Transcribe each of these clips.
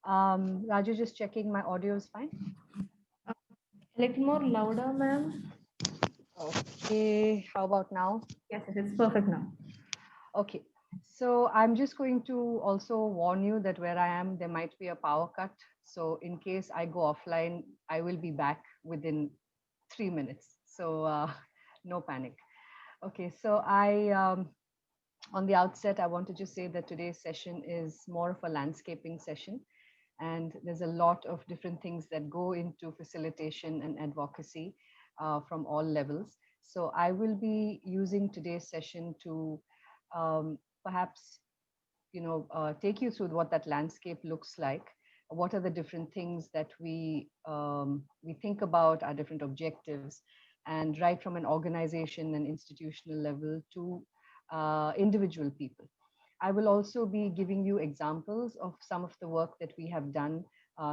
Raju, just checking my audio is fine. A little more louder, ma'am. Okay, how about now? Yes, it is perfect now. Okay, so I'm just going to also warn you that where I am, there might be a power cut. So in case I go offline, I will be back within 3 minutes. So no panic. Okay, so on the outset, I want to just say that today's session is more of a landscaping session. And there's a lot of different things that go into facilitation and advocacy from all levels. So I will be using today's session to perhaps take you through what that landscape looks like. What are the different things that we think about, our different objectives, and right from an organization and institutional level to individual people. I will also be giving you examples of some of the work that we have done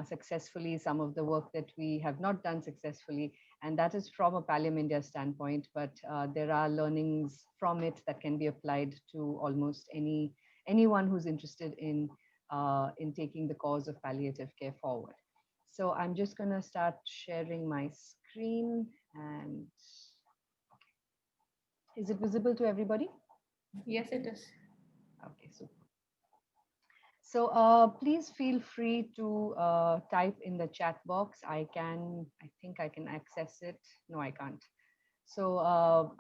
successfully, some of the work that we have not done successfully, and that is from a Pallium India standpoint. But there are learnings from it that can be applied to almost anyone who's interested in taking the cause of palliative care forward. So I'm just going to start sharing my screen, and is it visible to everybody? Yes, it is. Okay, super. So please feel free to type in the chat box. I think I can access it. No, I can't. So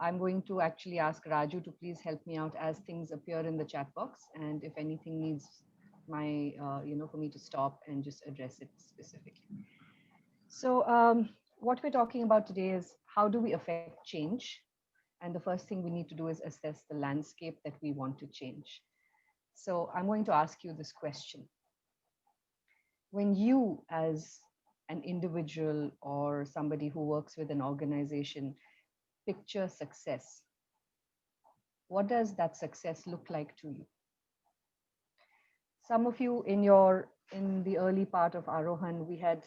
I'm going to actually ask Raju to please help me out as things appear in the chat box. And if anything needs for me to stop and just address it specifically. So what we're talking about today is how do we affect change? And the first thing we need to do is assess the landscape that we want to change. So I'm going to ask you this question. When you, as an individual or somebody who works with an organization, picture success, what does that success look like to you? Some of you in the early part of Aarohan, we had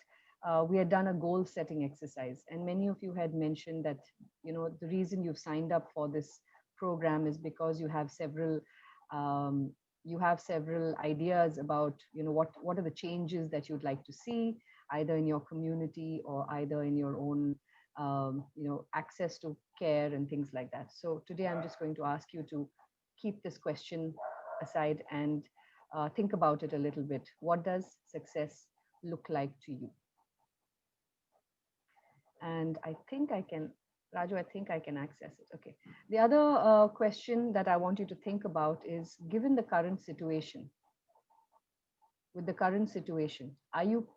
done a goal setting exercise, and many of you had mentioned that the reason you've signed up for this program is because um, you have several ideas about what are the changes that you'd like to see either in your community or either in your own access to care and things like that. So today I'm just going to ask you to keep this question aside and think about it a little bit. What does success look like to you? And I think I can, Raju, I think I can access it. Okay. The other question that I want you to think about is, given the current situation, with the current situation, are you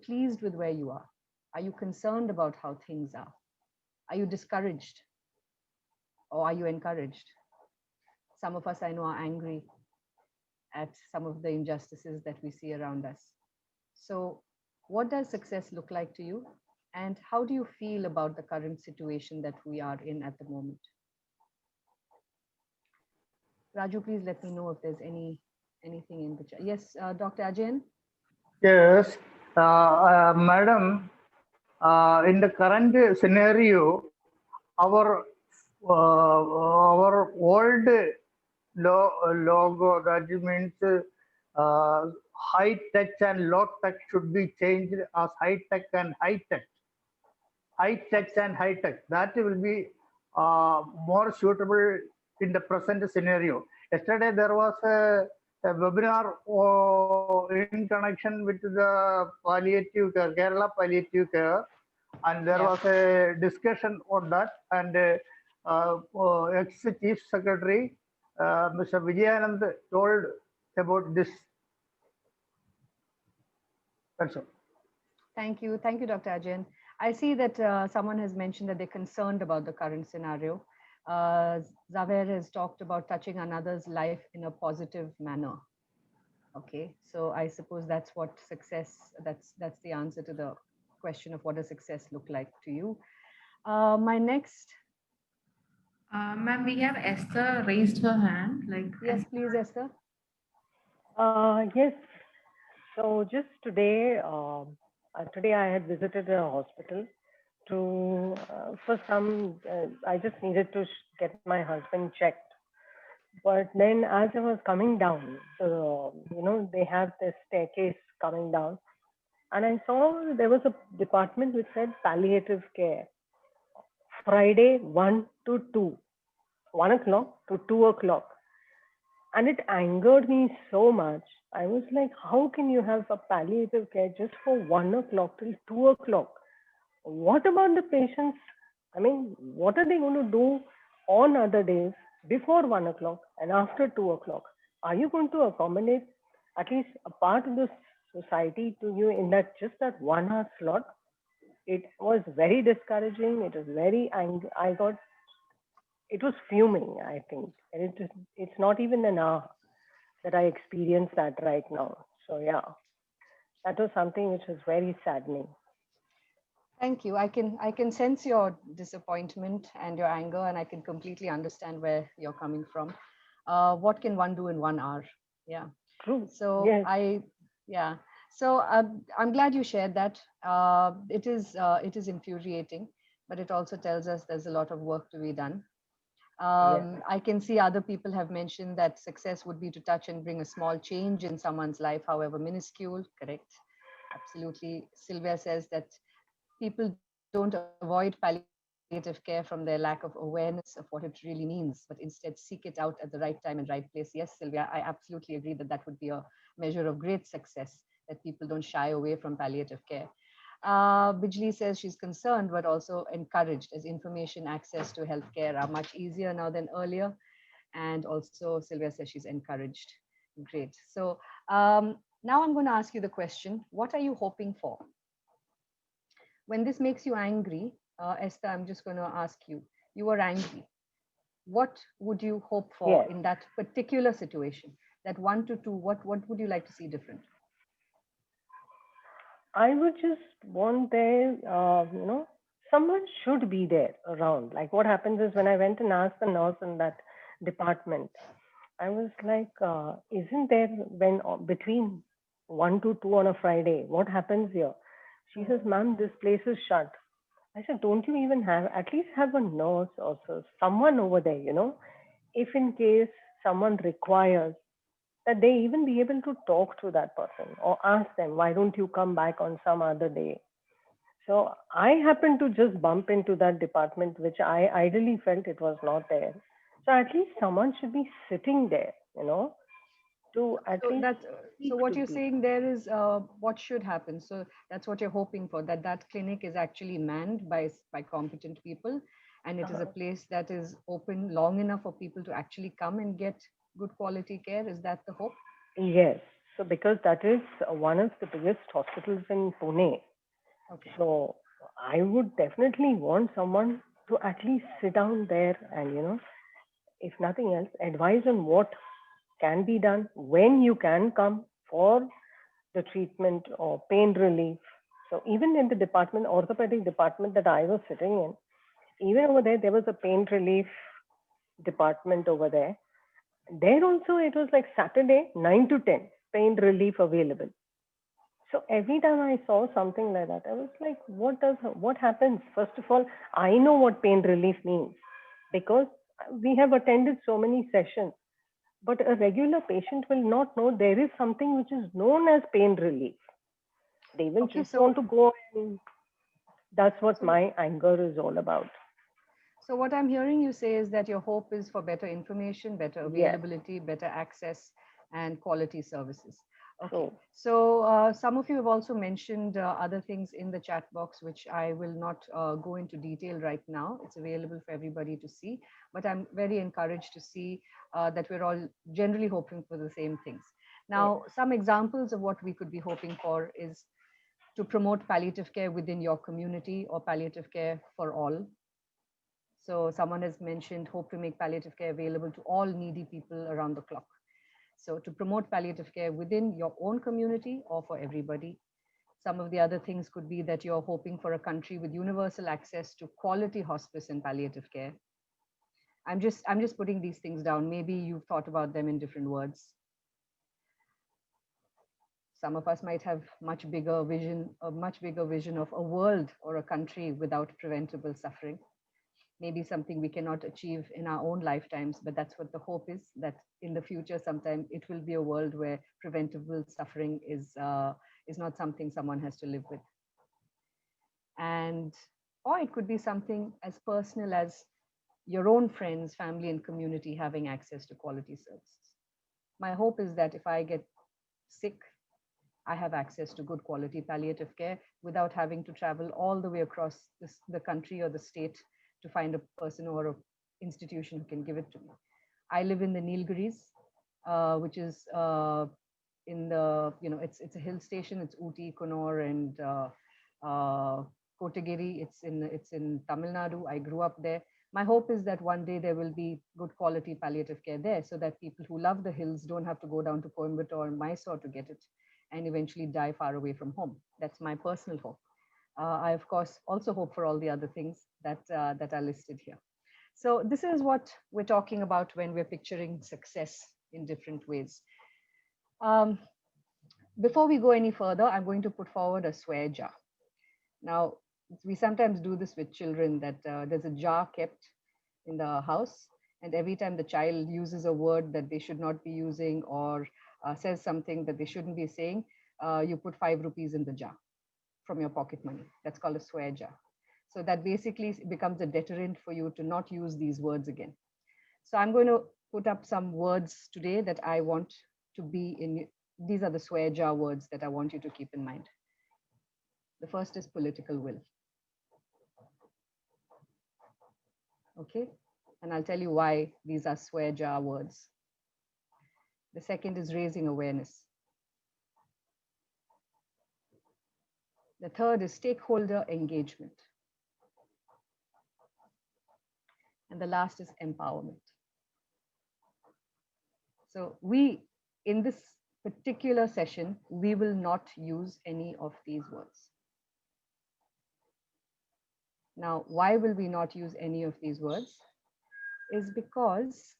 pleased with where you are? Are you concerned about how things are? Are you discouraged? Or are you encouraged? Some of us I know are angry at some of the injustices that we see around us. So what does success look like to you? And how do you feel about the current situation that we are in at the moment? Raju, please let me know if there's anything in the chat. Yes, Dr. Ajayan? Yes, Madam, in the current scenario, our old logo, that means high tech and low tech should be changed as high tech and high tech. High tech and high tech, that will be more suitable in the present scenario. Yesterday there was a webinar in connection with the palliative care, Kerala palliative care, and there was a discussion on that, and ex-chief secretary Mr. Vijayanand told about this. That's all. Thank you, Dr. Ajayan. I see that someone has mentioned that they're concerned about the current scenario. Zaver has talked about touching another's life in a positive manner. Okay, so I suppose that's what success, that's the answer to the question of what does success look like to you. My next. Ma'am, we have Esther raised her hand. Yes, please, Esther. Yes. So just today, today I had visited a hospital for some. I just needed to get my husband checked. But then as I was coming down, they have this staircase coming down, and I saw there was a department which said palliative care, Friday 1 to 2, 1 o'clock to 2 o'clock. And it angered me so much. I was like, how can you have a palliative care just for 1 o'clock till 2 o'clock? What about the patients? I mean, what are they going to do on other days before 1 o'clock and after 2 o'clock? Are you going to accommodate at least a part of the society to you in that just that 1 hour slot? It was very discouraging. It was very I got it was fuming, I think. And it's not even an hour that I experienced that right now. So yeah, that was something which was very saddening. Thank you. I can sense your disappointment and your anger, and I can completely understand where you're coming from. What can one do in 1 hour? Yeah. True. So Yes. yeah. So I'm glad you shared that. It is infuriating, but it also tells us there's a lot of work to be done. Yes. I can see other people have mentioned that success would be to touch and bring a small change in someone's life, however minuscule. Correct. Absolutely. Sylvia says that people don't avoid palliative care from their lack of awareness of what it really means, but instead seek it out at the right time and right place. Yes, Sylvia, I absolutely agree that that would be a measure of great success, that people don't shy away from palliative care. Bijli says she's concerned but also encouraged, as information access to healthcare are much easier now than earlier. And also, Sylvia says she's encouraged. Great. So now I'm going to ask you the question, what are you hoping for? When this makes you angry, Esther, I'm just going to ask you, you were angry. What would you hope for Yes. in that particular situation? That 1 to 2, what would you like to see different? I would just want there, someone should be there around. Like what happens is when I went and asked the nurse in that department, I was like, isn't there when between 1 to 2 on a Friday, what happens here? She says, ma'am, this place is shut. I said, don't you even have, at least have a nurse or someone over there, if in case someone requires that they even be able to talk to that person or ask them, why don't you come back on some other day? So I happened to just bump into that department, which I ideally felt it was not there. So at least someone should be sitting there, to at So least that speak so what to you're people. saying there is what should happen. So that's what you're hoping for, that that clinic is actually manned by competent people, and it is a Uh-huh. place that is open long enough for people to actually come and get good quality care. Is that the hope? Yes. So because that is one of the biggest hospitals in Pune. Okay. So I would definitely want someone to at least sit down there and, if nothing else, advise on what can be done, when you can come for the treatment or pain relief. So even in the department, orthopedic department that I was sitting in, even over there, there was a pain relief department over there. There also, it was like Saturday, 9 to 10, pain relief available. So every time I saw something like that, I was like, what happens? First of all, I know what pain relief means because we have attended so many sessions. But a regular patient will not know there is something which is known as pain relief. They will Okay. just want to go and that's what So my anger is all about. So what I'm hearing you say is that your hope is for better information, better Yes, availability, better access, and quality services. Okay. true. So some of you have also mentioned other things in the chat box, which I will not go into detail right now. It's available for everybody to see. But I'm very encouraged to see that we're all generally hoping for the same things. Yes. Now, some examples of what we could be hoping for is to promote palliative care within your community or palliative care for all. So someone has mentioned hope to make palliative care available to all needy people around the clock. So to promote palliative care within your own community or for everybody. Some of the other things could be that you're hoping for a country with universal access to quality hospice and palliative care. I'm just putting these things down. Maybe you've thought about them in different words. Some of us might have a much bigger vision of a world or a country without preventable suffering. maybe something we cannot achieve in our own lifetimes, but that's what the hope is, that in the future, sometime it will be a world where preventable suffering is not something someone has to live with. And, or it could be something as personal as your own friends, family, and community having access to quality services. My hope is that if I get sick, I have access to good quality palliative care without having to travel all the way across the country or the state to find a person or an institution who can give it to me. I live in the Nilgiris, which is in the, it's a hill station. It's Ooty, Connor, and Kotagiri. It's in Tamil Nadu. I grew up there. My hope is that one day there will be good quality palliative care there, so that people who love the hills don't have to go down to Coimbatore or Mysore to get it and eventually die far away from home. That's my personal hope. I, of course, also hope for all the other things that are listed here. So this is what we're talking about when we're picturing success in different ways. Before we go any further, I'm going to put forward a swear jar. Now, we sometimes do this with children, that there's a jar kept in the house, and every time the child uses a word that they should not be using, or says something that they shouldn't be saying, you put 5 rupees in the jar from your pocket money. That's called a swear jar. So that basically becomes a deterrent for you to not use these words again. So I'm going to put up some words today that I want to be in. These are the swear jar words that I want you to keep in mind. The first is political will. Okay, and I'll tell you why these are swear jar words. The second is raising awareness. The third is stakeholder engagement. And the last is empowerment. So in this particular session, we will not use any of these words. Now, why will we not use any of these words? Is because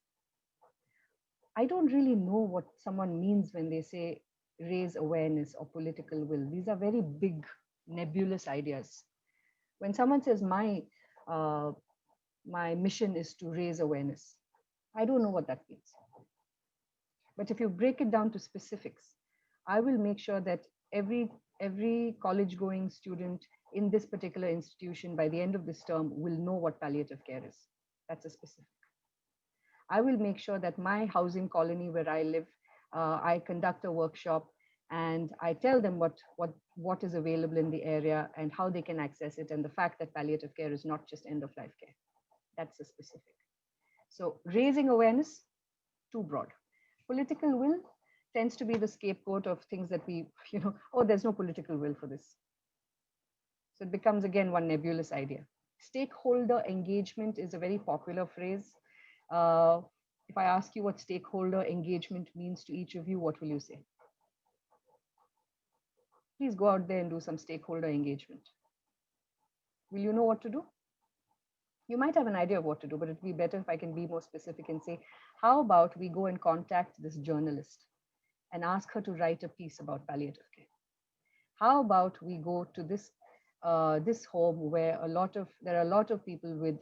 I don't really know what someone means when they say raise awareness or political will. These are very big, nebulous ideas. When someone says my mission is to raise awareness, I don't know what that means. But if you break it down to specifics, I will make sure that every college-going student in this particular institution by the end of this term will know what palliative care is. That's a specific. I will make sure that my housing colony where I live, I conduct a workshop and I tell them what is available in the area and how they can access it, and the fact that palliative care is not just end-of-life care. That's a specific. So raising awareness, too broad. Political will tends to be the scapegoat of things that we, oh, there's no political will for this. So it becomes, again, one nebulous idea. Stakeholder engagement is a very popular phrase. If I ask you what stakeholder engagement means to each of you, what will you say? Please go out there and do some stakeholder engagement. Will you know what to do? You might have an idea of what to do, but it'd be better if I can be more specific and say, how about we go and contact this journalist and ask her to write a piece about palliative care? How about we go to this home where there are a lot of people with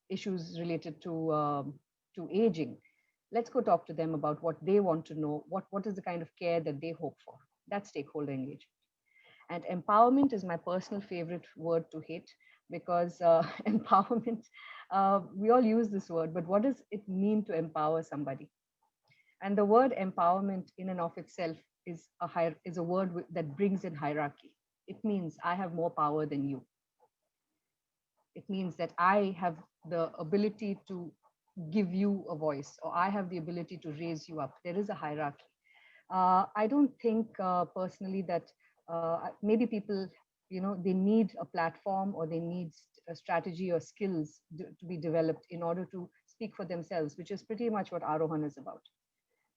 issues related to aging. Let's go talk to them about what they want to know, what is the kind of care that they hope for. That's stakeholder engagement. And empowerment is my personal favorite word to hate, because empowerment, we all use this word, but what does it mean to empower somebody? And the word empowerment in and of itself is a word that brings in hierarchy. It means I have more power than you. It means that I have the ability to give you a voice, or I have the ability to raise you up. There is a hierarchy. I don't think personally that maybe people, they need a platform, or they need a strategy or skills to be developed in order to speak for themselves, which is pretty much what Aarohan is about.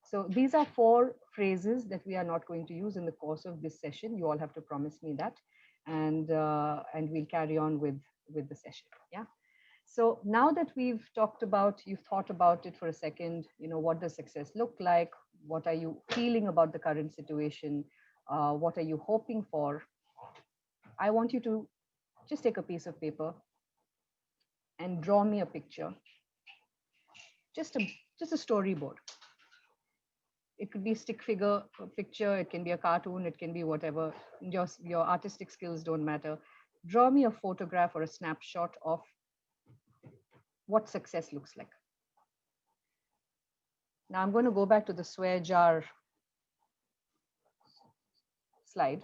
So these are 4 phrases that we are not going to use in the course of this session. You all have to promise me that, and we'll carry on with the session. Yeah. So now that we've talked about, you've thought about it for a second, what does success look like? What are you feeling about the current situation? What are you hoping for? I want you to Just take a piece of paper and draw me a picture. Just a storyboard. It could be a stick figure picture, it can be a cartoon, it can be whatever. Your artistic skills don't matter. Draw me a photograph or a snapshot of what success looks like. Now I'm going to go back to the swear jar slide.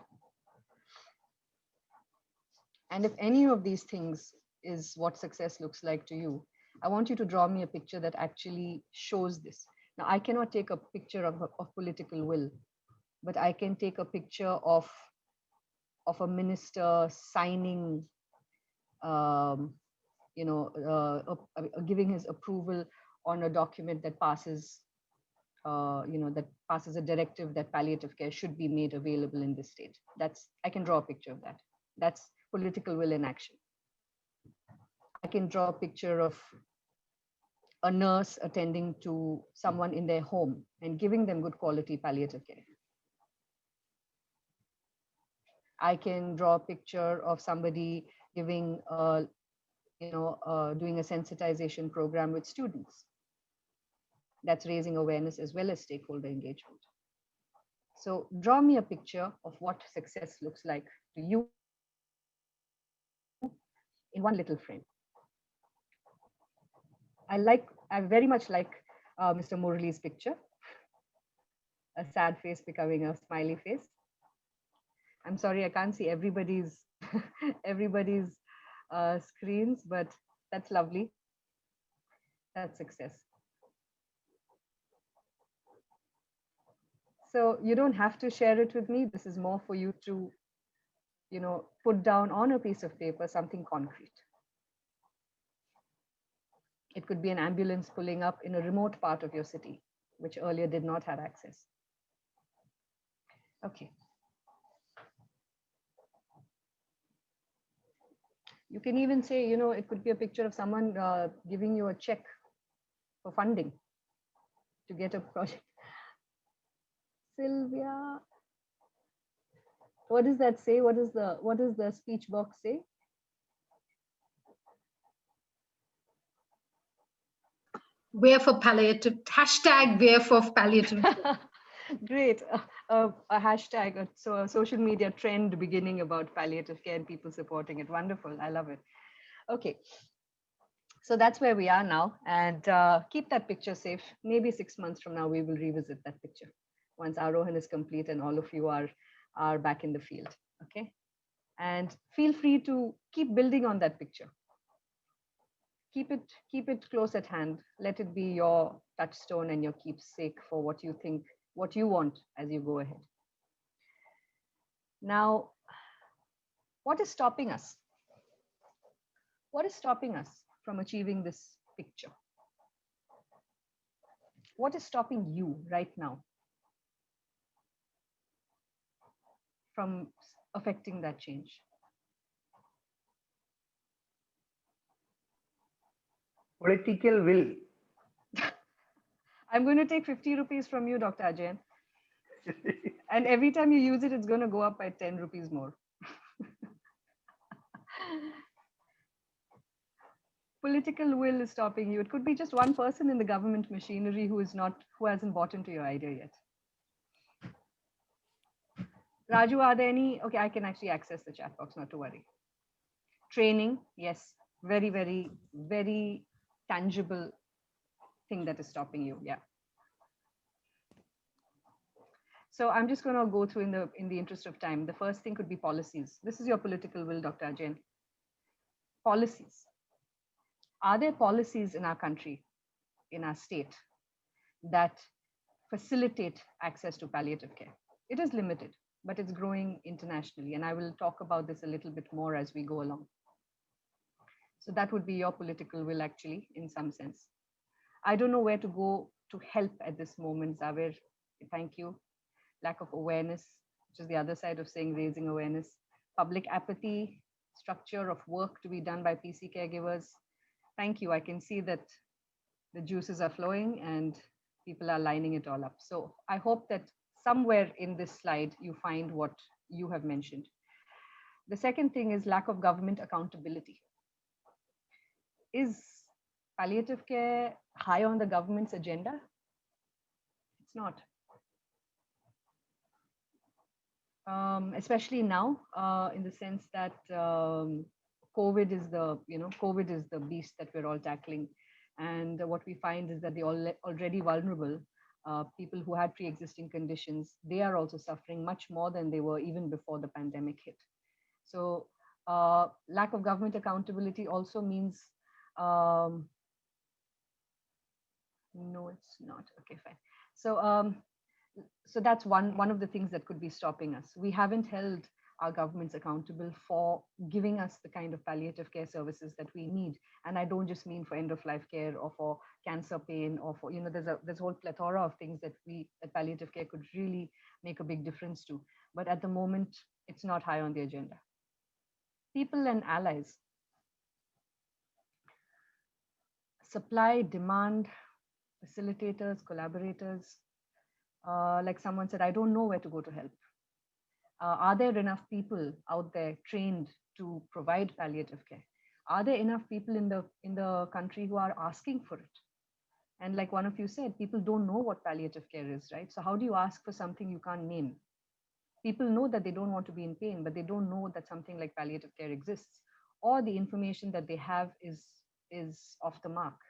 And if any of these things is what success looks like to you, I want you to draw me a picture that actually shows this. Now, I cannot take a picture of political will, but I can take a picture of a minister signing, giving his approval on a document that passes, that passes a directive that palliative care should be made available in this state. I can draw a picture of that. That's political will in action. I can draw a picture of a nurse attending to someone in their home and giving them good quality palliative care. I can draw a picture of somebody giving, doing a sensitization program with students. That's raising awareness as well as stakeholder engagement. So draw me a picture of what success looks like to you in one little frame. I very much like Mr. Murali's picture, a sad face becoming a smiley face. I'm sorry, I can't see everybody's everybody's screens, but that's lovely. That's success. So you don't have to share it with me. This is more for you to, put down on a piece of paper something concrete. It could be an ambulance pulling up in a remote part of your city, which earlier did not have access. Okay. You can even say, it could be a picture of someone giving you a check for funding to get a project. Sylvia, what does that say? What does the speech box say? We're for palliative, hashtag we're for palliative. Great. A hashtag, so a social media trend beginning about palliative care and people supporting it. Wonderful. I love it. Okay. So that's where we are now. And keep that picture safe. Maybe 6 months from now, we will revisit that picture once Aarohan is complete and all of you are back in the field. Okay. And feel free to keep building on that picture. Keep it close at hand. Let it be your touchstone and your keepsake for what you think, what you want as you go ahead. Now, what is stopping us? What is stopping us from achieving this picture? What is stopping you right now from affecting that change? Political will. I'm going to take 50 rupees from you, Dr. Ajayan. And every time you use it, it's going to go up by 10 rupees more. Political will is stopping you. It could be just one person in the government machinery who hasn't bought into your idea yet. Raju, are there any? Okay, I can actually access the chat box, not to worry. Training, yes, very, very, very tangible thing that is stopping you. Yeah. So I'm just going to go through in the interest of time. The first thing could be policies. This is your political will, Dr. Ajayan. Policies. Are there policies in our country, in our state, that facilitate access to palliative care? It is limited, but it's growing internationally. And I will talk about this a little bit more as we go along. So that would be your political will, actually, in some sense. I don't know where to go to help at this moment, Zaver. Thank you. Lack of awareness, which is the other side of saying raising awareness. Public apathy, structure of work to be done by PC caregivers. Thank you. I can see that the juices are flowing and people are lining it all up. So I hope that somewhere in this slide, you find what you have mentioned. The second thing is lack of government accountability. Is palliative care high on the government's agenda? It's not. Especially now, in the sense that COVID is the beast that we're all tackling, and what we find is that the already vulnerable people who had pre-existing conditions, they are also suffering much more than they were even before the pandemic hit. So lack of government accountability also means no, it's not. Okay, fine. So that's one of the things that could be stopping us. We haven't held our governments accountable for giving us the kind of palliative care services that we need. And I don't just mean for end of life care or for cancer pain or for, there's a whole plethora of things that palliative care could really make a big difference to. But at the moment, it's not high on the agenda. People and allies. Supply, demand, facilitators, collaborators. Like someone said, I don't know where to go to help. Are there enough people out there trained to provide palliative care? Are there enough people in the country who are asking for it? And like one of you said, people don't know what palliative care is, right? So how do you ask for something you can't name? People know that they don't want to be in pain, but they don't know that something like palliative care exists, or the information that they have is off the mark.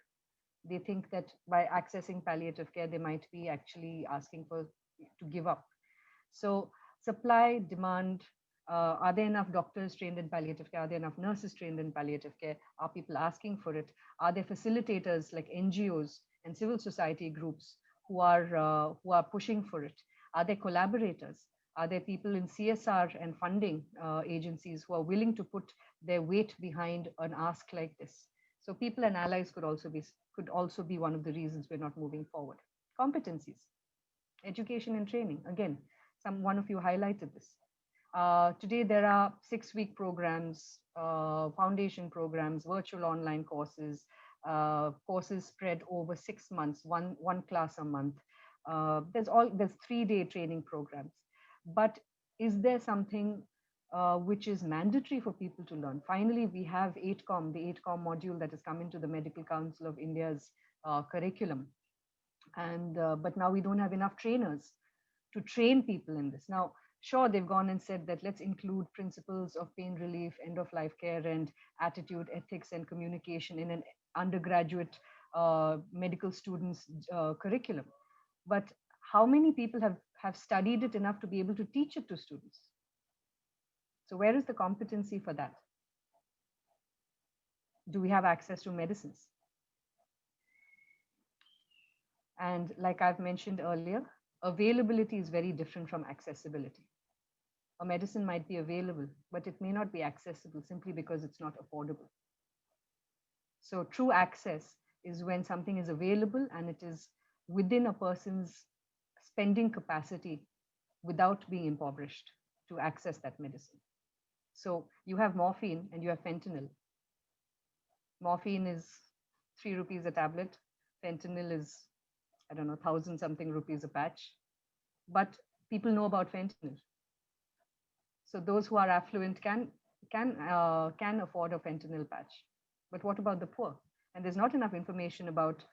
They think that by accessing palliative care, they might be actually asking to give up. So supply, demand, are there enough doctors trained in palliative care? Are there enough nurses trained in palliative care? Are people asking for it? Are there facilitators like NGOs and civil society groups who are pushing for it? Are there collaborators? Are there people in CSR and funding agencies who are willing to put their weight behind an ask like this? So people and allies could also be one of the reasons we're not moving forward. Competencies, education and training. Again, one of you highlighted this. Today, there are 6-week programs, foundation programs, virtual online courses, courses spread over 6 months, one class a month. There's 3-day training programs. But is there something which is mandatory for people to learn? Finally, we have the 8COM module that has come into the Medical Council of India's curriculum. And but now we don't have enough trainers to train people in this. Now, sure, they've gone and said that let's include principles of pain relief, end of life care, and attitude, ethics, and communication in an undergraduate medical students curriculum. But how many people have studied it enough to be able to teach it to students? So where is the competency for that? Do we have access to medicines? And like I've mentioned earlier, availability is very different from accessibility. A medicine might be available, but it may not be accessible simply because it's not affordable. So true access is when something is available and it is within a person's spending capacity without being impoverished to access that medicine. So you have morphine and you have fentanyl. Morphine is 3 rupees a tablet. Fentanyl is, I don't know, 1,000 something rupees a patch. But people know about fentanyl. So those who are affluent can afford a fentanyl patch. But what about the poor? And there's not enough information about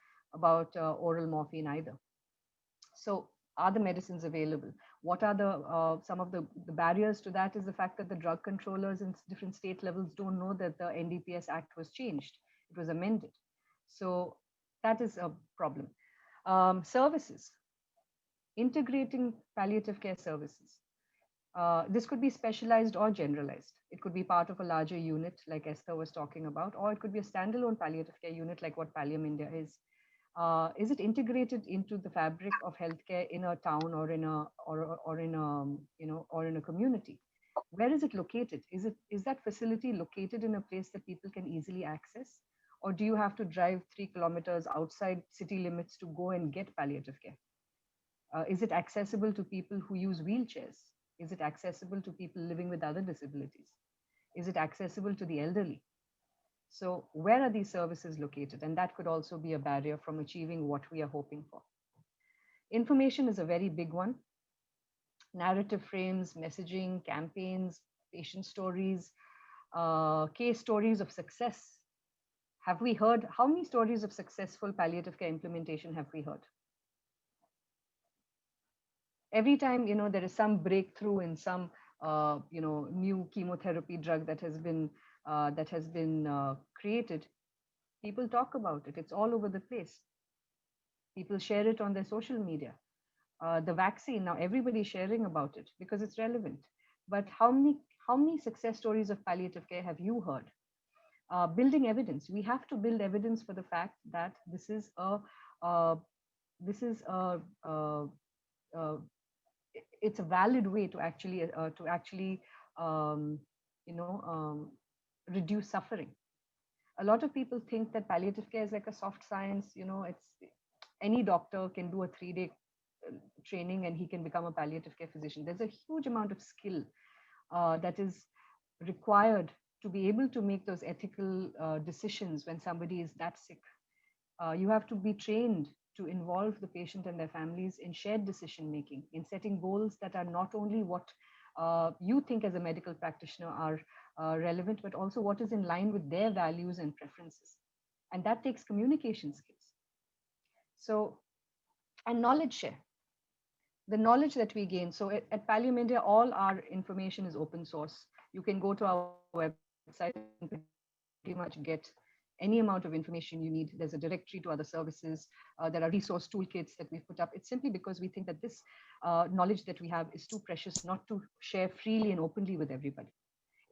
oral morphine either. So are the medicines available? What are some of the barriers to that is the fact that the drug controllers in different state levels don't know that the NDPS Act was changed. It was amended. So that is a problem. Services, integrating palliative care services. This could be specialized or generalized. It could be part of a larger unit like Esther was talking about, or it could be a standalone palliative care unit like what Pallium India is. Is it integrated into the fabric of healthcare in a town or in a community? Where is it located? Is that facility located in a place that people can easily access? Or do you have to drive 3 kilometers outside city limits to go and get palliative care? Is it accessible to people who use wheelchairs? Is it accessible to people living with other disabilities? Is it accessible to the elderly? So where are these services located? And that could also be a barrier from achieving what we are hoping for. Information is a very big one. Narrative frames, messaging, campaigns, patient stories, case stories of success. Have we heard? How many stories of successful palliative care implementation have we heard? Every time, there is some breakthrough in some, new chemotherapy drug that has been created, people talk about it. It's all over the place. People share it on their social media. The vaccine, now everybody's sharing about it because it's relevant. But how many success stories of palliative care have you heard? Building evidence. We have to build evidence for the fact that this is a it's a valid way to actually um, you know reduce suffering. A lot of people think that palliative care is like a soft science. It's any doctor can do a 3-day training and he can become a palliative care physician. There's a huge amount of skill that is required to be able to make those ethical decisions when somebody is that sick. You have to be trained to involve the patient and their families in shared decision making, in setting goals that are not only what you think as a medical practitioner are relevant, but also what is in line with their values and preferences. And that takes communication skills. So, and knowledge share. The knowledge that we gain. So at Pallium India, all our information is open source. You can go to our website and pretty much get any amount of information you need. There's a directory to other services. There are resource toolkits that we've put up. It's simply because we think that this knowledge that we have is too precious not to share freely and openly with everybody.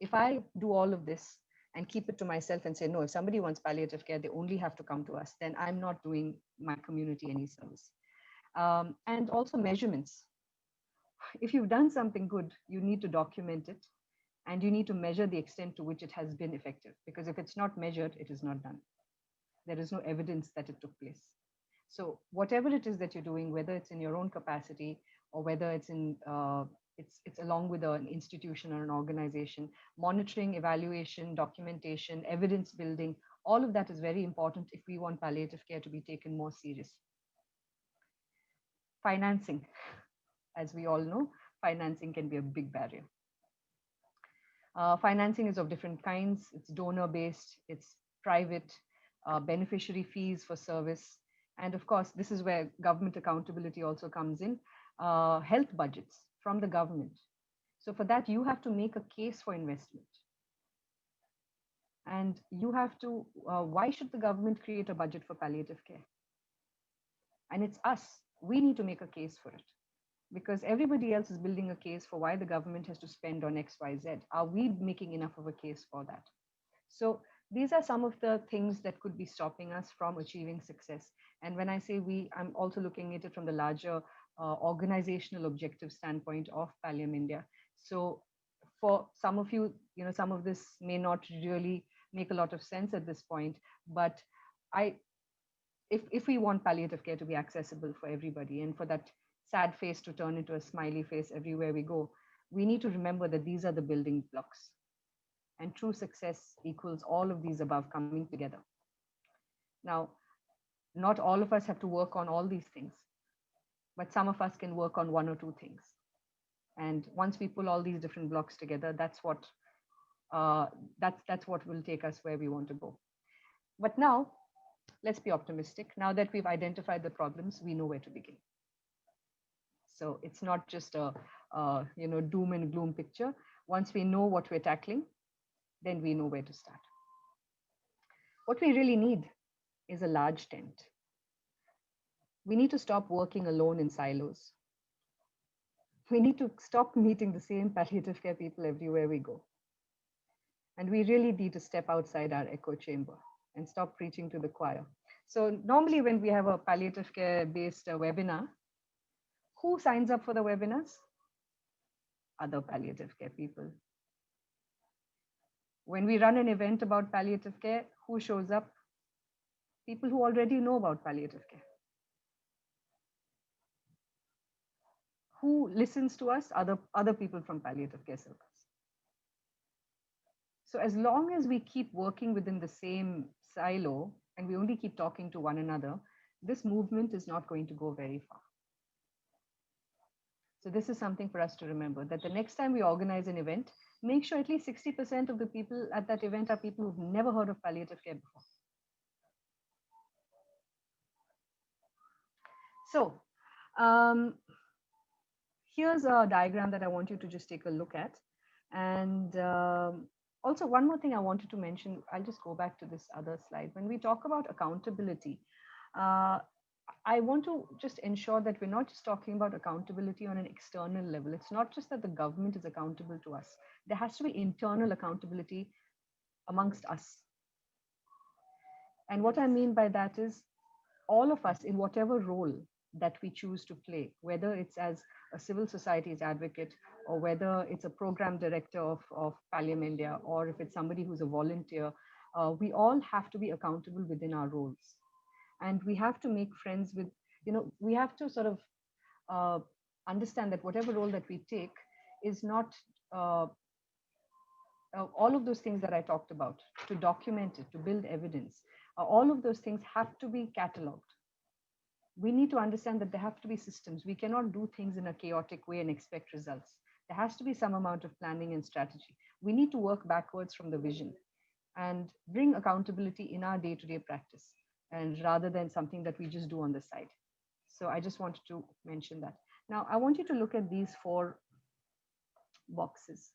If I do all of this and keep it to myself and say, no, if somebody wants palliative care, they only have to come to us, then I'm not doing my community any service. And also measurements. If you've done something good, you need to document it and you need to measure the extent to which it has been effective. Because if it's not measured, it is not done. There is no evidence that it took place. So whatever it is that you're doing, whether it's in your own capacity or whether it's in it's along with an institution or an organization, monitoring, evaluation, documentation, evidence building, all of that is very important if we want palliative care to be taken more seriously. Financing. As we all know, financing can be a big barrier. Financing is of different kinds. It's donor-based, it's private, beneficiary fees for service. And of course, this is where government accountability also comes in. Health budgets from the government. So for that, you have to make a case for investment. And you have to, why should the government create a budget for palliative care? And it's us. We need to make a case for it, because everybody else is building a case for why the government has to spend on X, Y, Z. Are we making enough of a case for that? So these are some of the things that could be stopping us from achieving success. And when I say we, I'm also looking at it from the larger organizational objective standpoint of Pallium India. So for some of you, some of this may not really make a lot of sense at this point, but if we want palliative care to be accessible for everybody and for that sad face to turn into a smiley face everywhere we go, we need to remember that these are the building blocks. And true success equals all of these above coming together. Now, not all of us have to work on all these things, but some of us can work on one or two things. And once we pull all these different blocks together, that's what will take us where we want to go. But now, let's be optimistic. Now that we've identified the problems, we know where to begin. So it's not just a doom and gloom picture. Once we know what we're tackling, then we know where to start. What we really need is a large tent. We need to stop working alone in silos. We need to stop meeting the same palliative care people everywhere we go. And we really need to step outside our echo chamber and stop preaching to the choir. So normally when we have a palliative care based webinar, who signs up for the webinars? Other palliative care people. When we run an event about palliative care, who shows up? People who already know about palliative care. Who listens to us? Other people from palliative care circles. So as long as we keep working within the same silo and we only keep talking to one another, this movement is not going to go very far. So this is something for us to remember, that the next time we organize an event, make sure at least 60% of the people at that event are people who've never heard of palliative care before. So here's a diagram that I want you to just take a look at. And also one more thing I wanted to mention, I'll just go back to this other slide. When we talk about accountability, I want to just ensure that we're not just talking about accountability on an external level. It's not just that the government is accountable to us. There has to be internal accountability amongst us. And what I mean by that is all of us in whatever role that we choose to play, whether it's as a civil society's advocate, or whether it's a program director of Pallium India, or if it's somebody who's a volunteer, we all have to be accountable within our roles. And we have to make friends with, we have to sort of understand that whatever role that we take is not all of those things that I talked about, to document it, to build evidence, all of those things have to be cataloged. We need to understand that there have to be systems. We cannot do things in a chaotic way and expect results. There has to be some amount of planning and strategy. We need to work backwards from the vision and bring accountability in our day-to-day practice, and rather than something that we just do on the side. So I just wanted to mention that. Now, I want you to look at these 4 boxes.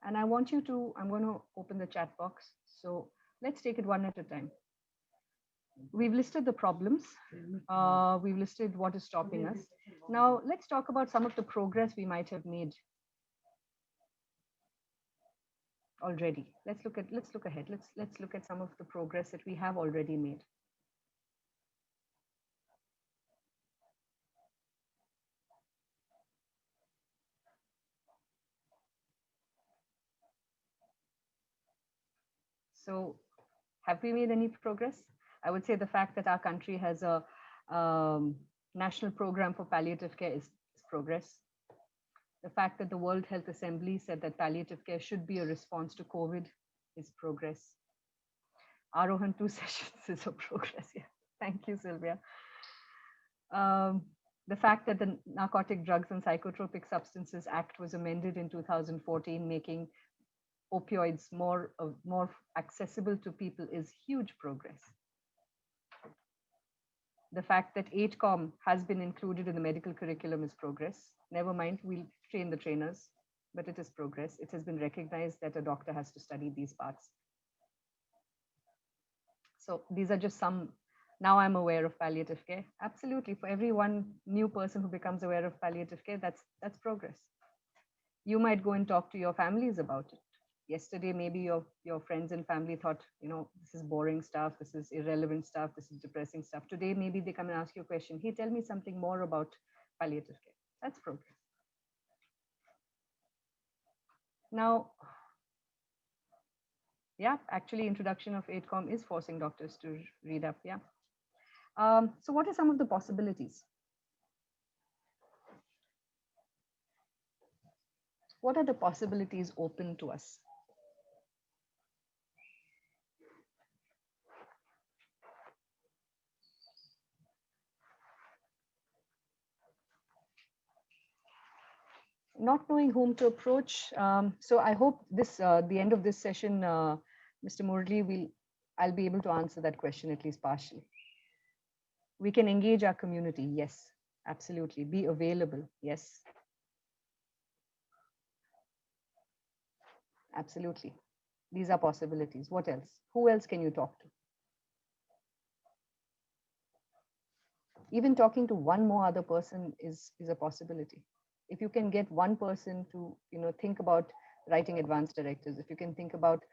And I want you to, I'm going to open the chat box. So let's take it one at a time. We've listed the problems. We've listed what is stopping us. Now, let's talk about some of the progress we might have made already. Let's look ahead. Let's look at some of the progress that we have already made. So have we made any progress? I would say the fact that our country has a national program for palliative care is progress. The fact that the World Health Assembly said that palliative care should be a response to COVID is progress. Aarohan-II Sessions is a progress. Yeah. Thank you, Sylvia. The fact that the Narcotic Drugs and Psychotropic Substances Act was amended in 2014, making opioids more accessible to people, is huge progress. The fact that 8Com has been included in the medical curriculum is progress. Never mind, we'll train the trainers, but it is progress. It has been recognized that a doctor has to study these parts. So these are just some. Now I'm aware of palliative care. Absolutely, for every one new person who becomes aware of palliative care, that's progress. You might go and talk to your families about it. Yesterday, maybe your friends and family thought, this is boring stuff, this is irrelevant stuff, this is depressing stuff. Today, maybe they come and ask you a question. Hey, tell me something more about palliative care. That's progress. Now, yeah, actually, introduction of 8Com is forcing doctors to read up. Yeah. So what are some of the possibilities? What are the possibilities open to us? Not knowing whom to approach. So I hope the end of this session, Mr. Murli, I'll be able to answer that question at least partially. We can engage our community. Yes, absolutely. Be available. Yes. Absolutely. These are possibilities. What else? Who else can you talk to? Even talking to one more other person is a possibility. If you can get one person to, think about writing advance directives, if you can think about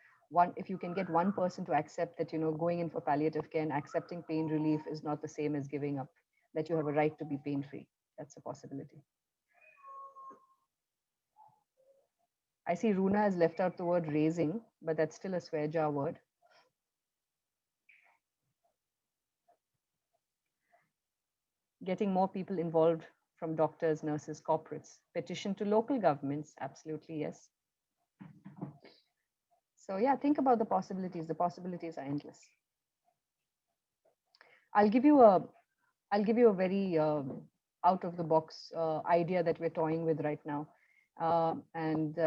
if you can get one person to accept that, going in for palliative care and accepting pain relief is not the same as giving up, that you have a right to be pain-free. That's a possibility. I see Runa has left out the word raising, but that's still a swear jar word. Getting more people involved from doctors, nurses, corporates. Petition to local governments, absolutely yes. So yeah, think about the possibilities. The possibilities are endless. I'll give you a very out of the box idea that we're toying with right now. And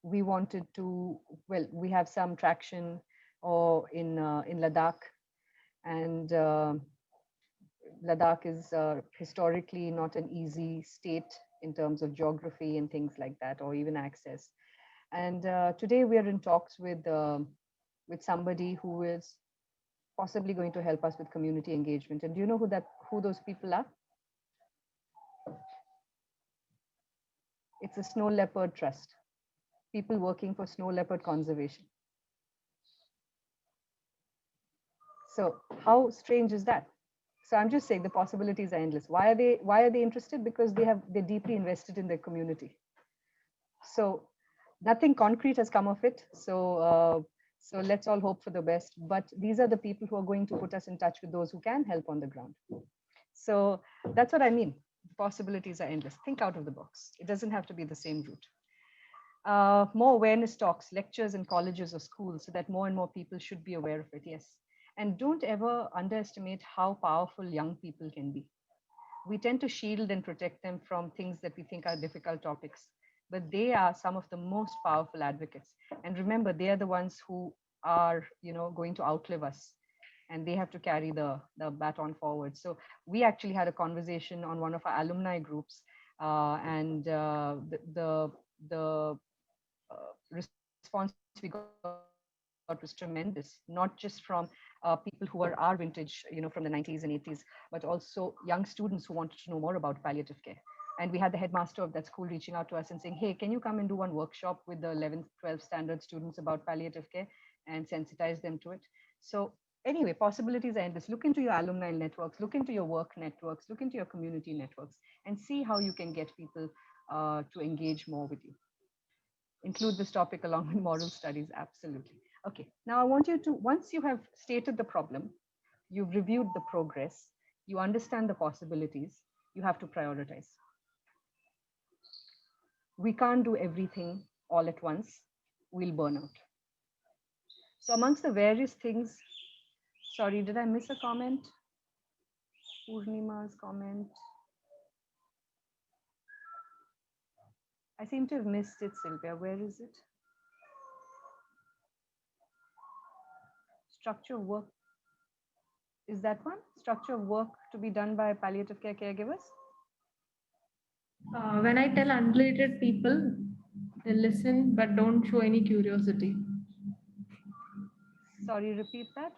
we wanted to, well, we have some traction or in Ladakh, and Ladakh is historically not an easy state in terms of geography and things like that, or even access. And today we are in talks with somebody who is possibly going to help us with community engagement. And do you know who those people are? It's a snow leopard trust, people working for snow leopard conservation. So how strange is that? So I'm just saying the possibilities are endless. Why are they interested? Because they're deeply invested in their community. So nothing concrete has come of it. So let's all hope for the best. But these are the people who are going to put us in touch with those who can help on the ground. So that's what I mean. The possibilities are endless. Think out of the box. It doesn't have to be the same route. More awareness talks, lectures in colleges or schools, so that more and more people should be aware of it. Yes. And don't ever underestimate how powerful young people can be. We tend to shield and protect them from things that we think are difficult topics, but they are some of the most powerful advocates. And remember, they are the ones who are, going to outlive us, and they have to carry the baton forward. So we actually had a conversation on one of our alumni groups, and the response we got was tremendous, not just from people who are our vintage, from the 90s and 80s, but also young students who wanted to know more about palliative care. And we had the headmaster of that school reaching out to us and saying, hey, can you come and do one workshop with the 11th, 12th standard students about palliative care and sensitize them to it? So anyway, possibilities are endless. Look into your alumni networks, look into your work networks, look into your community networks, and see how you can get people to engage more with you. Include this topic along with moral studies, absolutely. Okay, now I want you to, once you have stated the problem, you've reviewed the progress, you understand the possibilities, you have to prioritize. We can't do everything all at once, we'll burn out. So amongst the various things, sorry, did I miss a comment? Purnima's comment. I seem to have missed it, Sylvia. Where is it? Structure of work. Is that one? Structure of work to be done by palliative care caregivers? When I tell unrelated people, they listen but don't show any curiosity. Sorry, repeat that.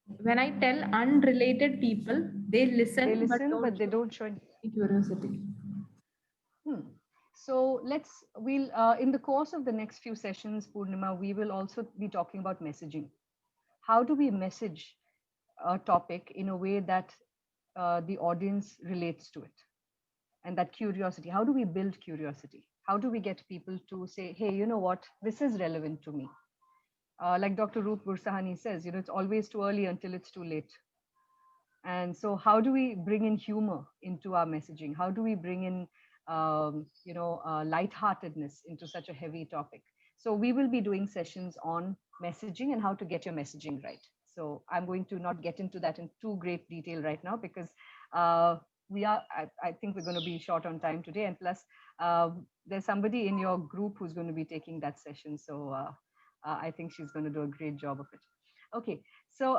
When I tell unrelated people, they listen, They listen, but they show don't show any curiosity. So we'll in the course of the next few sessions, Purnima, we will also be talking about messaging. How do we message a topic in a way that the audience relates to it? And that curiosity, how do we build curiosity? How do we get people to say, hey, you know what, this is relevant to me? Like Dr. Ruth Bursahani says, it's always too early until it's too late. And so how do we bring in humor into our messaging? How do we bring in lightheartedness into such a heavy topic? So we will be doing sessions on messaging and how to get your messaging right. So I'm going to not get into that in too great detail right now, because I think we're going to be short on time today. And plus, there's somebody in your group who's going to be taking that session. So I think she's going to do a great job of it. Okay, so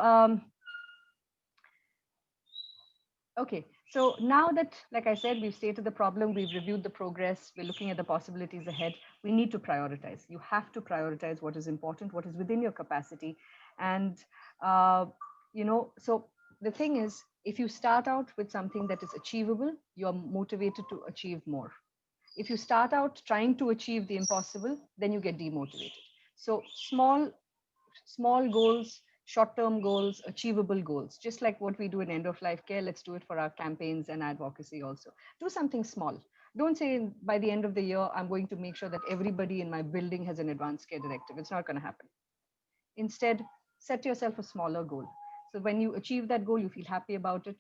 okay, so now that, like I said, we've stated the problem, we've reviewed the progress, we're looking at the possibilities ahead, we need to prioritize. You have to prioritize what is important, what is within your capacity. And, so the thing is, if you start out with something that is achievable, you're motivated to achieve more. If you start out trying to achieve the impossible, then you get demotivated. So small goals, short-term goals, achievable goals, just like what we do in end of life care. Let's do it for our campaigns and advocacy also. Do something small. Don't say by the end of the year, I'm going to make sure that everybody in my building has an advanced care directive. It's not going to happen. Instead, set yourself a smaller goal. So when you achieve that goal, you feel happy about it,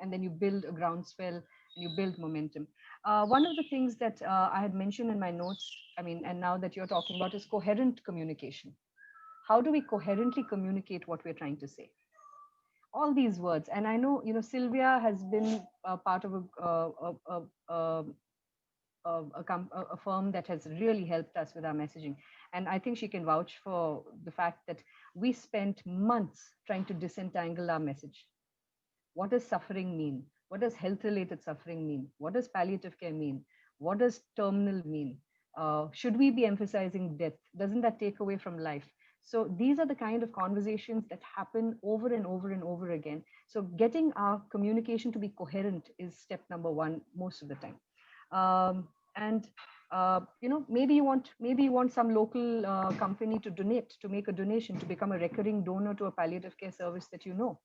and then you build a groundswell and you build momentum. One of the things that I had mentioned in my notes, and now that you're talking about, is coherent communication. How do we coherently communicate what we're trying to say? all these words. And I know, Sylvia has been a part of a firm that has really helped us with our messaging. And I think she can vouch for the fact that we spent months trying to disentangle our message. What does suffering mean? What does health related suffering mean? What does palliative care mean? What does terminal mean? Should we be emphasizing death? Doesn't that take away from life? So these are the kind of conversations that happen over and over and over again. So getting our communication to be coherent is step number one most of the time. And maybe you want some local company to donate, to make a donation, to become a recurring donor to a palliative care service that you know.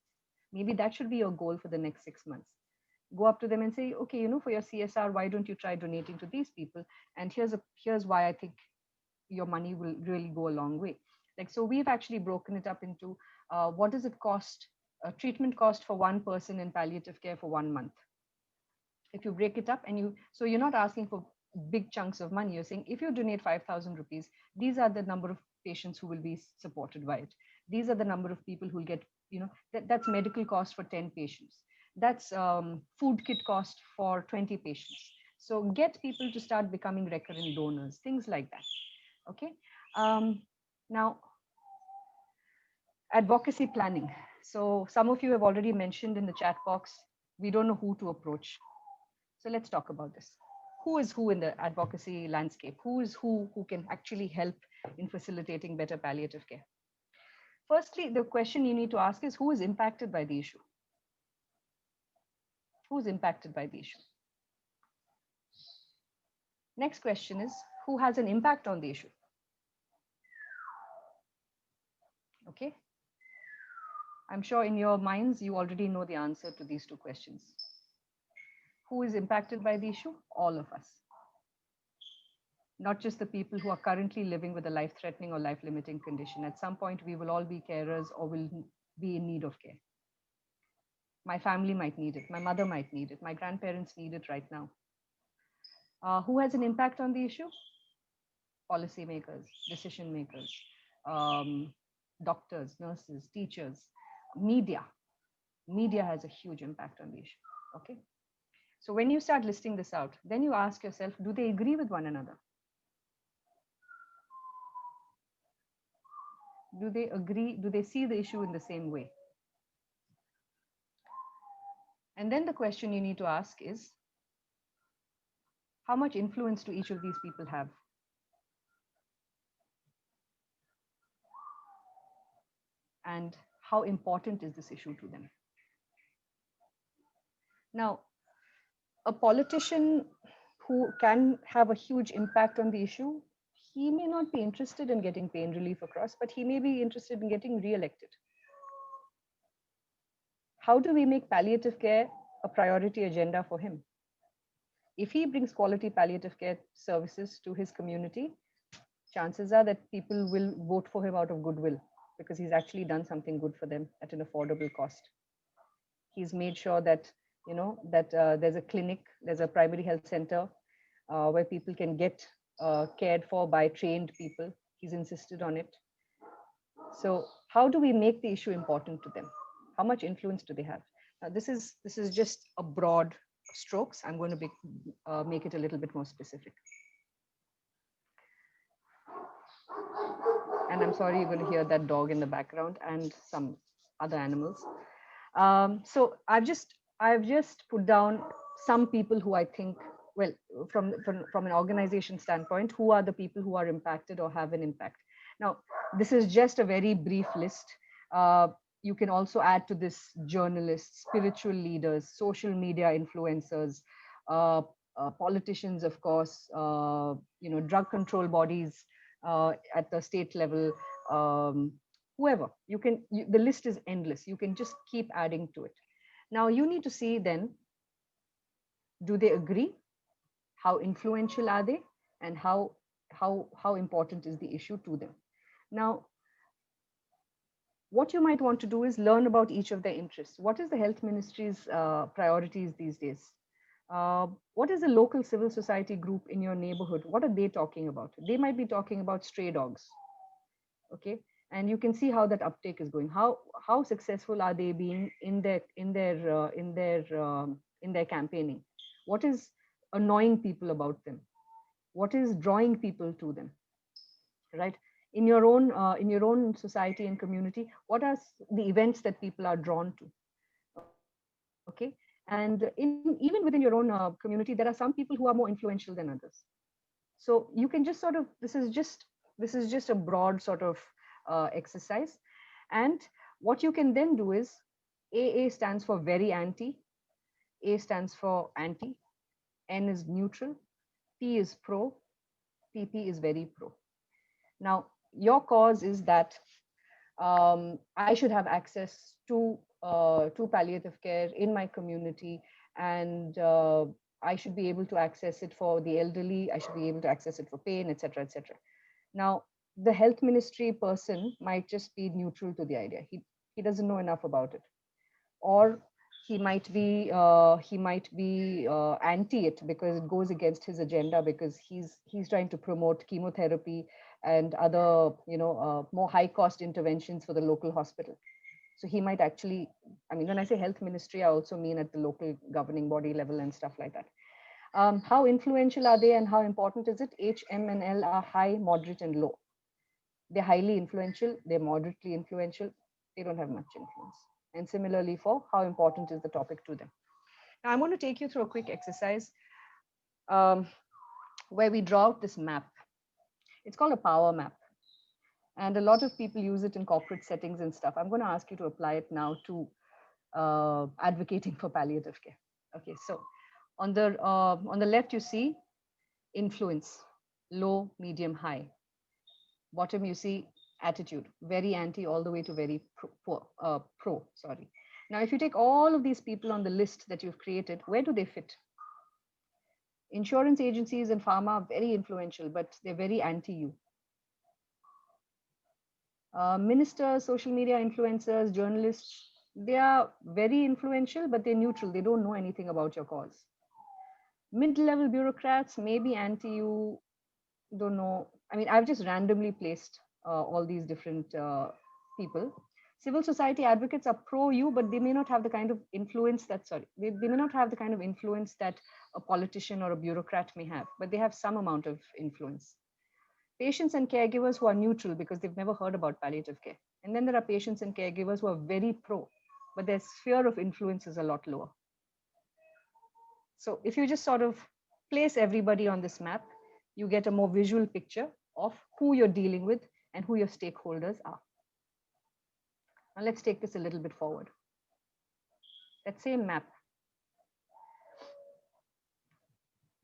Maybe that should be your goal for the next 6 months. Go up to them and say, okay, for your CSR, why don't you try donating to these people? And here's why I think your money will really go a long way. Like, so we've actually broken it up into what does it cost, treatment cost for one person in palliative care for 1 month. If you break it up so you're not asking for big chunks of money. You're saying, if you donate 5,000 rupees, these are the number of patients who will be supported by it. These are the number of people who will get, that's medical cost for 10 patients. That's food kit cost for 20 patients. So get people to start becoming recurrent donors, things like that. Okay. Now, advocacy planning. So some of you have already mentioned in the chat box, we don't know who to approach. So let's talk about this. Who is who in the advocacy landscape? Who is who can actually help in facilitating better palliative care? Firstly, the question you need to ask is, who is impacted by the issue? Who is impacted by the issue? Next question is, who has an impact on the issue? Okay. I'm sure in your minds, you already know the answer to these two questions. Who is impacted by the issue? All of us. Not just the people who are currently living with a life-threatening or life-limiting condition. At some point, we will all be carers or will be in need of care. My family might need it. My mother might need it. My grandparents need it right now. Who has an impact on the issue? Policymakers, decision makers, doctors, nurses, teachers, media. Media has a huge impact on the issue. Okay. So when you start listing this out, then you ask yourself, do they agree with one another? Do they agree? Do they see the issue in the same way? And then the question you need to ask is, how much influence do each of these people have? And how important is this issue to them? Now, a politician who can have a huge impact on the issue, he may not be interested in getting pain relief across, but he may be interested in getting re-elected. How do we make palliative care a priority agenda for him? If he brings quality palliative care services to his community, chances are that people will vote for him out of goodwill because he's actually done something good for them at an affordable cost. He's made sure that, there's a clinic, there's a primary health center where people can get cared for by trained people. He's insisted on it. So how do we make the issue important to them? How much influence do they have? Now, this is just a broad strokes. I'm going to make it a little bit more specific. And I'm sorry, you're going to hear that dog in the background and some other animals. So I've just put down some people who I think, well, from an organization standpoint, who are the people who are impacted or have an impact. Now, this is just a very brief list. You can also add to this journalists, spiritual leaders, social media influencers, politicians, of course, drug control bodies at the state level, whoever. The list is endless. You can just keep adding to it. Now you need to see then, do they agree? How influential are they? And how important is the issue to them? Now, what you might want to do is learn about each of their interests. What is the health ministry's priorities these days? What is the local civil society group in your neighborhood? What are they talking about? They might be talking about stray dogs. Okay. and you can see how that uptake is going. How successful are they being in their campaigning? What is annoying people about them? What is drawing people to them? Right, in your own society and community, what are the events that people are drawn to? Okay, and even within your own community, there are some people who are more influential than others. So you can just sort of, this is just a broad sort of exercise. And what you can then do is, AA stands for very anti, A stands for anti, N is neutral, P is pro, PP is very pro. Now, your cause is that I should have access to palliative care in my community, and I should be able to access it for the elderly. I should be able to access it for pain, etc., etc. Now, the health ministry person might just be neutral to the idea. He doesn't know enough about it, or he might be anti it because it goes against his agenda, because he's trying to promote chemotherapy and other more high cost interventions for the local hospital. So he might actually, I mean, when I say health ministry, I also mean at the local governing body level and stuff like that. How influential are they and how important is it? H, M, and L are high, moderate, and low. They're highly influential, they're moderately influential, they don't have much influence. And similarly for how important is the topic to them. Now I'm going to take you through a quick exercise um, where we draw out this map. It's called a power map. And a lot of people use it in corporate settings and stuff. I'm going to ask you to apply it now to advocating for palliative care. Okay, so on the left you see influence, low, medium, high. Bottom you see attitude, very anti all the way to very pro. Sorry. Now, if you take all of these people on the list that you've created, where do they fit? Insurance agencies and pharma are very influential, but they're very anti you. Ministers, social media influencers, journalists, they are very influential, but they're neutral. They don't know anything about your cause. Mid-level bureaucrats, maybe anti you, don't know. I mean, I've just randomly placed all these different people. Civil society advocates are pro you, but they may not have the kind of influence they may not have the kind of influence that a politician or a bureaucrat may have, but they have some amount of influence. Patients and caregivers who are neutral because they've never heard about palliative care. And then there are patients and caregivers who are very pro, but their sphere of influence is a lot lower. So if you just sort of place everybody on this map, you get a more visual picture of who you're dealing with and who your stakeholders are. Now let's take this a little bit forward. That same map,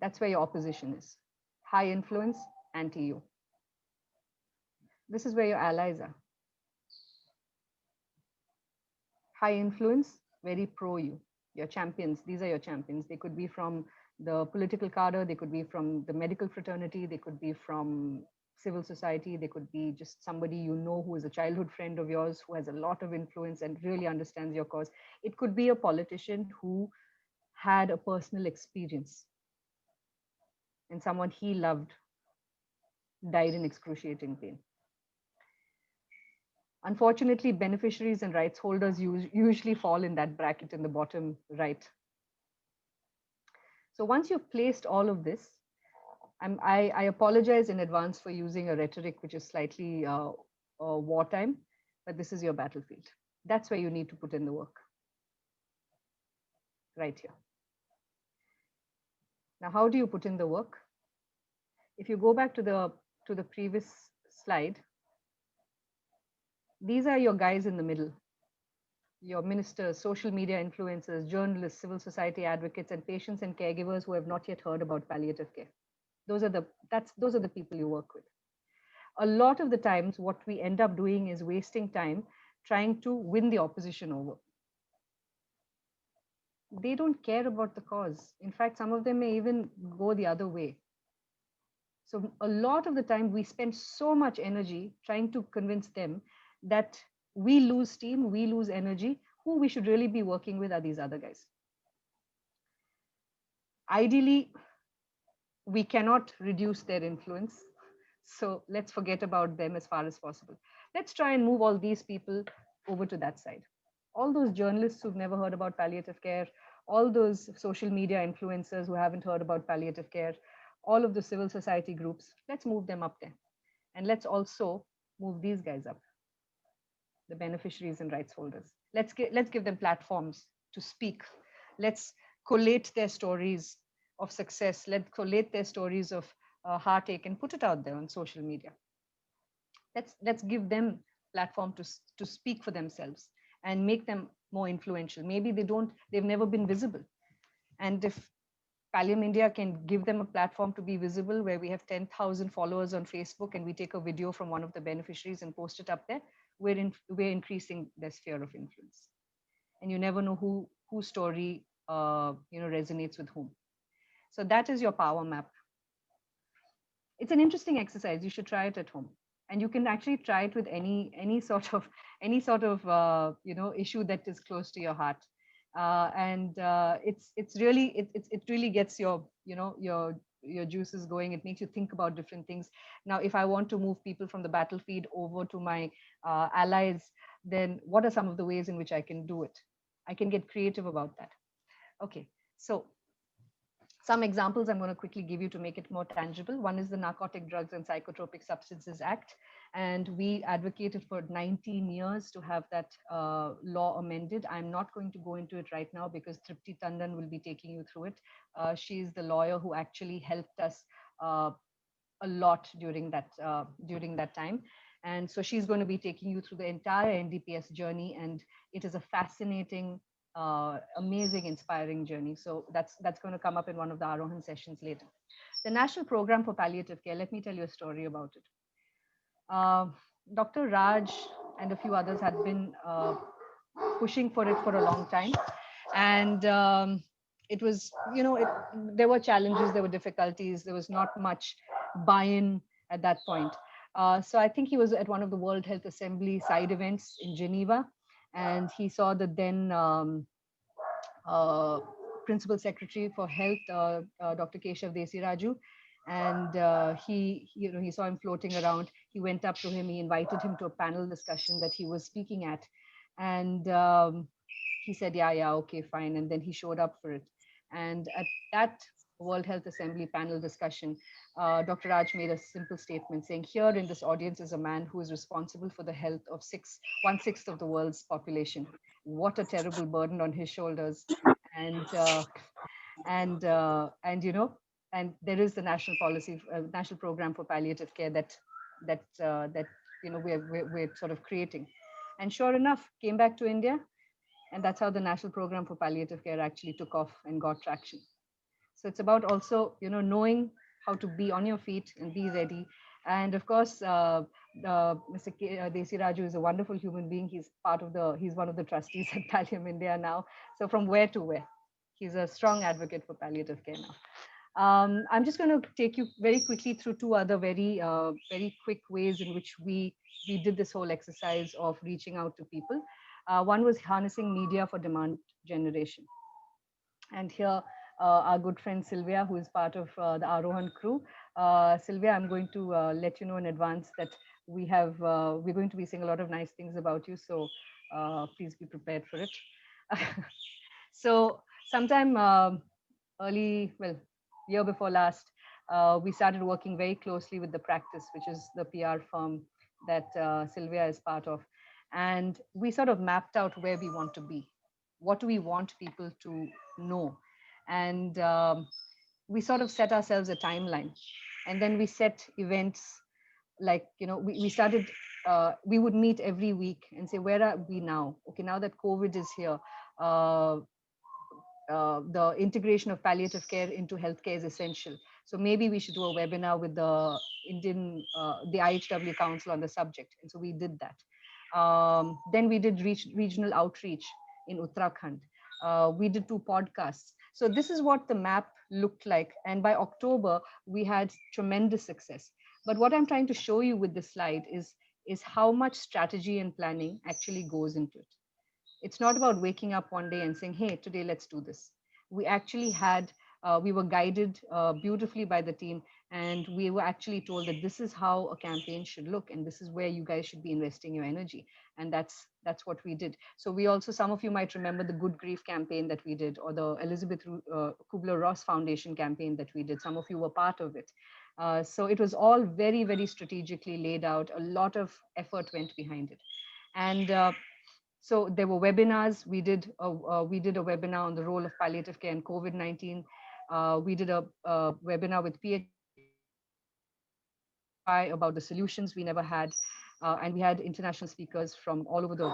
that's where your opposition is. High influence, anti you. This is where your allies are. High influence, very pro you. Your champions, these are your champions. They could be from the political cadre, they could be from the medical fraternity, they could be from civil society, they could be just somebody you know who is a childhood friend of yours, who has a lot of influence and really understands your cause. It could be a politician who had a personal experience and someone he loved died in excruciating pain. Unfortunately, beneficiaries and rights holders usually fall in that bracket in the bottom right. So once you've placed all of this, I apologize in advance for using a rhetoric which is slightly wartime, but this is your battlefield. That's where you need to put in the work. Right here. Now, how do you put in the work? If you go back to the previous slide, these are your guys in the middle. Your ministers, social media influencers, journalists, civil society advocates, and patients and caregivers who have not yet heard about palliative care. Those are the people you work with. A lot of the times, what we end up doing is wasting time trying to win the opposition over. They don't care about the cause. In fact, some of them may even go the other way. So a lot of the time, we spend so much energy trying to convince them that we lose steam, we lose energy. Who we should really be working with are these other guys. Ideally, we cannot reduce their influence. So let's forget about them as far as possible. Let's try and move all these people over to that side. All those journalists who've never heard about palliative care, all those social media influencers who haven't heard about palliative care, all of the civil society groups, let's move them up there. And let's also move these guys up, the beneficiaries and rights holders. Let's give them platforms to speak. Let's collate their stories of success. Let's collate their stories of heartache and put it out there on social media. Let's give them platform to speak for themselves and make them more influential. Maybe they've never been visible. And if Pallium India can give them a platform to be visible, where we have 10,000 followers on Facebook and we take a video from one of the beneficiaries and post it up there, we're increasing their sphere of influence. And you never know whose story resonates with whom. So that is your power map. It's an interesting exercise. You should try it at home, and you can actually try it with any sort of issue that is close to your heart. And it really gets your juices going. It makes you think about different things. Now, if I want to move people from the battlefield over to my allies, then what are some of the ways in which I can do it? I can get creative about that. Okay, so some examples I'm going to quickly give you to make it more tangible. One is the Narcotic Drugs and Psychotropic Substances Act. And we advocated for 19 years to have that law amended. I'm not going to go into it right now because Tripti Tandon will be taking you through it. She's the lawyer who actually helped us a lot during that time. And so she's going to be taking you through the entire NDPS journey. And it is a fascinating, amazing, inspiring journey. So that's going to come up in one of the Aarohan sessions later. The National Program for Palliative Care, let me tell you a story about it. Dr. Raj and a few others had been pushing for it for a long time. And it was, there were challenges, there were difficulties, there was not much buy-in at that point. So I think he was at one of the World Health Assembly side events in Geneva, and he saw the then Principal Secretary for Health, Dr. Keshav Desiraju, and he saw him floating around. He went up to him, he invited him to a panel discussion that he was speaking at, and he said, yeah, okay, fine. And then he showed up for it. And at that World Health Assembly panel discussion, Dr. Raj made a simple statement saying, here in this audience is a man who is responsible for the health of 1/6 of the world's population. What a terrible burden on his shoulders. And there is the national policy, national program for palliative care that we're sort of creating. And sure enough, came back to India, and that's how the National Program for Palliative Care actually took off and got traction. So it's about also, knowing how to be on your feet and be ready. And of course, Mr. Desi Raju is a wonderful human being. He's one of the trustees at Pallium India now. So from where to where? He's a strong advocate for palliative care now. I'm just going to take you very quickly through two other very quick ways in which we did this whole exercise of reaching out to people. One was harnessing media for demand generation. And here, our good friend Sylvia, who is part of the Aarohan crew. Sylvia, I'm going to let you know in advance that we're going to be saying a lot of nice things about you. So please be prepared for it. So sometime year before last, we started working very closely with the Practice, which is the PR firm that Sylvia is part of. And we sort of mapped out where we want to be. What do we want people to know? And we sort of set ourselves a timeline. And then we set events like, we started, we would meet every week and say, where are we now? Okay, now that COVID is here, the integration of palliative care into healthcare is essential. So maybe we should do a webinar with the the IHW Council on the subject. And so we did that. Then we did regional outreach in Uttarakhand. We did 2 podcasts. So this is what the map looked like. And by October, we had tremendous success. But what I'm trying to show you with this slide is how much strategy and planning actually goes into it. It's not about waking up one day and saying, hey, today let's do this. We actually had we were guided beautifully by the team, and we were actually told that this is how a campaign should look, and this is where you guys should be investing your energy. And that's what we did. So we also, some of you might remember the Good Grief campaign that we did, or the Elizabeth Kubler-Ross Foundation campaign that we did. Some of you were part of it. So it was all very, very strategically laid out. A lot of effort went behind it. And so there were webinars. We did a webinar on the role of palliative care in COVID-19. We did a webinar with PHI about the solutions we never had. And we had international speakers from all over the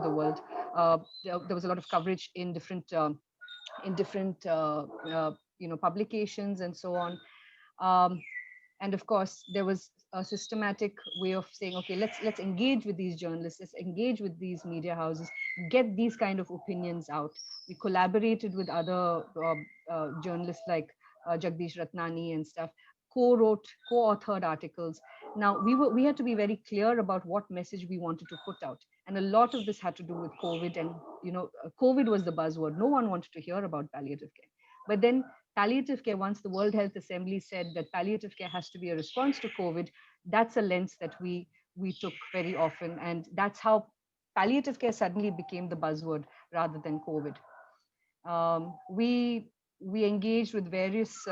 world. There was a lot of coverage in different publications and so on. Um, and of course, there was a systematic way of saying, okay, let's engage with these journalists, let's engage with these media houses, get these kind of opinions out. We collaborated with other journalists like Jagdish Ratnani and stuff, co-authored articles. Now we had to be very clear about what message we wanted to put out, and a lot of this had to do with COVID. And COVID was the buzzword. No one wanted to hear about palliative care. But then palliative care, once the World Health Assembly said that palliative care has to be a response to COVID, that's a lens that we took very often, and that's how palliative care suddenly became the buzzword rather than COVID. We engaged with various.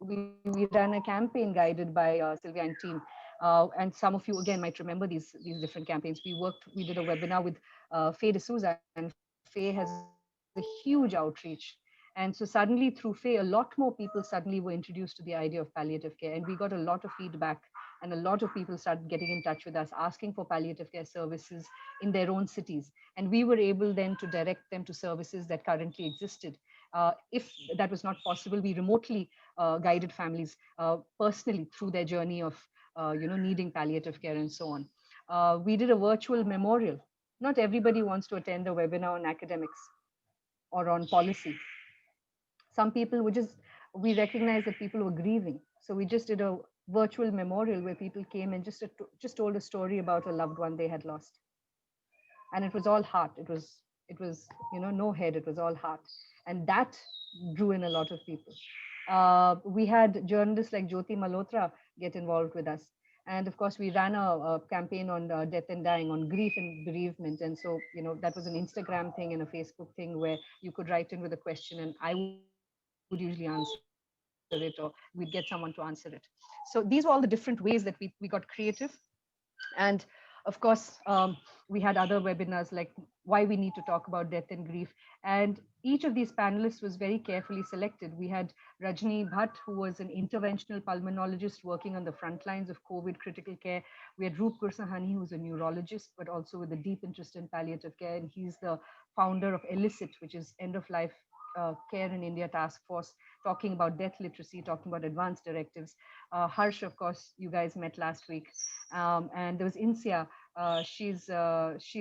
We ran a campaign guided by Sylvia and team, and some of you again might remember these different campaigns. We did a webinar with Faye D'Souza, and Faye has a huge outreach. And so suddenly through Faye, a lot more people suddenly were introduced to the idea of palliative care, and we got a lot of feedback, and a lot of people started getting in touch with us, asking for palliative care services in their own cities. And we were able then to direct them to services that currently existed. If that was not possible, we remotely guided families personally through their journey of needing palliative care and so on. We did a virtual memorial. Not everybody wants to attend a webinar on academics or on policy. Some people we recognized that people were grieving. So we just did a virtual memorial where people came and just told a story about a loved one they had lost. And it was all heart. It was no head, it was all heart. And that drew in a lot of people. We had journalists like Jyoti Malhotra get involved with us. And of course, we ran a campaign on death and dying, on grief and bereavement. And so, that was an Instagram thing and a Facebook thing where you could write in with a question, and I would usually answer it, or we'd get someone to answer it. So these were all the different ways that we got creative. And of course, we had other webinars like why we need to talk about death and grief. And each of these panelists was very carefully selected. We had Rajni Bhatt, who was an interventional pulmonologist working on the front lines of COVID critical care. We had Roop Gursahani, who's a neurologist, but also with a deep interest in palliative care. And he's the founder of ELICIT, which is End of Life Care in India Task Force, talking about death literacy, talking about advanced directives. Harsh, of course, you guys met last week. And there was Insia. She's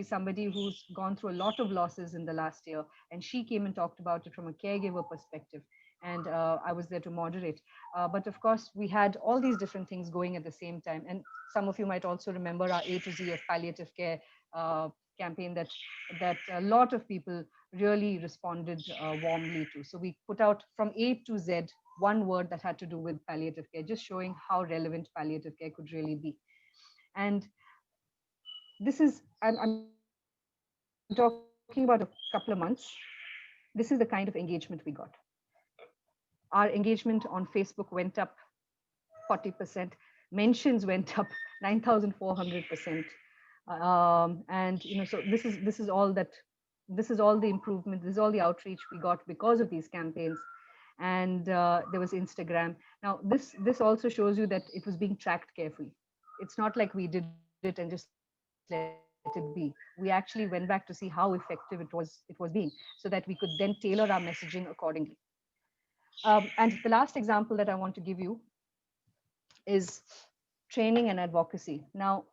somebody who's gone through a lot of losses in the last year, and she came and talked about it from a caregiver perspective. And I was there to moderate. But of course, we had all these different things going at the same time. And some of you might also remember our A to Z of palliative care campaign that a lot of people really responded warmly to. So we put out from A to Z one word that had to do with palliative care, just showing how relevant palliative care could really be. And this is, I'm talking about a couple of months. This is the kind of engagement we got. Our engagement on Facebook went up 40%. Mentions went up 9,400%. And so this is all the improvement. This is all the outreach we got because of these campaigns. And there was Instagram. Now this also shows you that it was being tracked carefully. It's not like we did it and just let it be. We actually went back to see how effective it was being, so that we could then tailor our messaging accordingly. And the last example that I want to give you is training and advocacy. Now,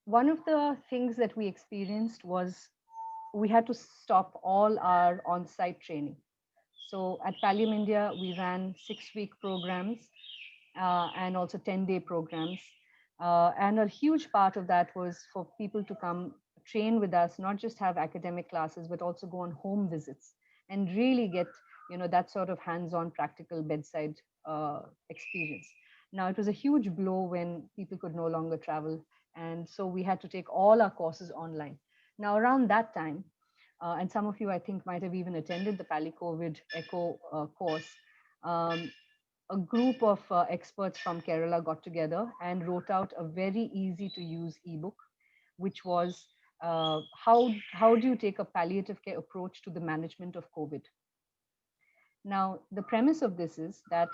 one of the things that we experienced was we had to stop all our on-site training. So at Pallium India, we ran 6-week programs and also 10-day programs. And a huge part of that was for people to come train with us, not just have academic classes, but also go on home visits and really get, that sort of hands-on practical bedside experience. Now, it was a huge blow when people could no longer travel, and so we had to take all our courses online. Now, around that time, and some of you, I think, might have even attended the Pali COVID Echo course. Um, a group of experts from Kerala got together and wrote out a very easy to use ebook, which was how do you take a palliative care approach to the management of COVID. Now, the premise of this is that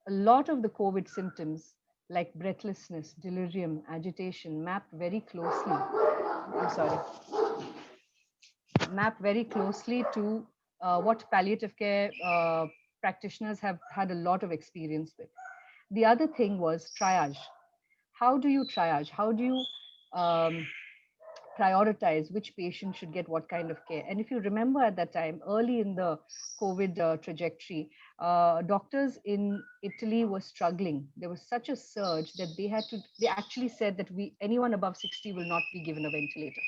a lot of the COVID symptoms, like breathlessness, delirium, agitation, map very closely to what palliative care practitioners have had a lot of experience with. The other thing was triage. How do you triage? How do you prioritize which patient should get what kind of care? And if you remember at that time, early in the COVID trajectory, doctors in Italy were struggling. There was such a surge that they actually said that anyone above 60 will not be given a ventilator.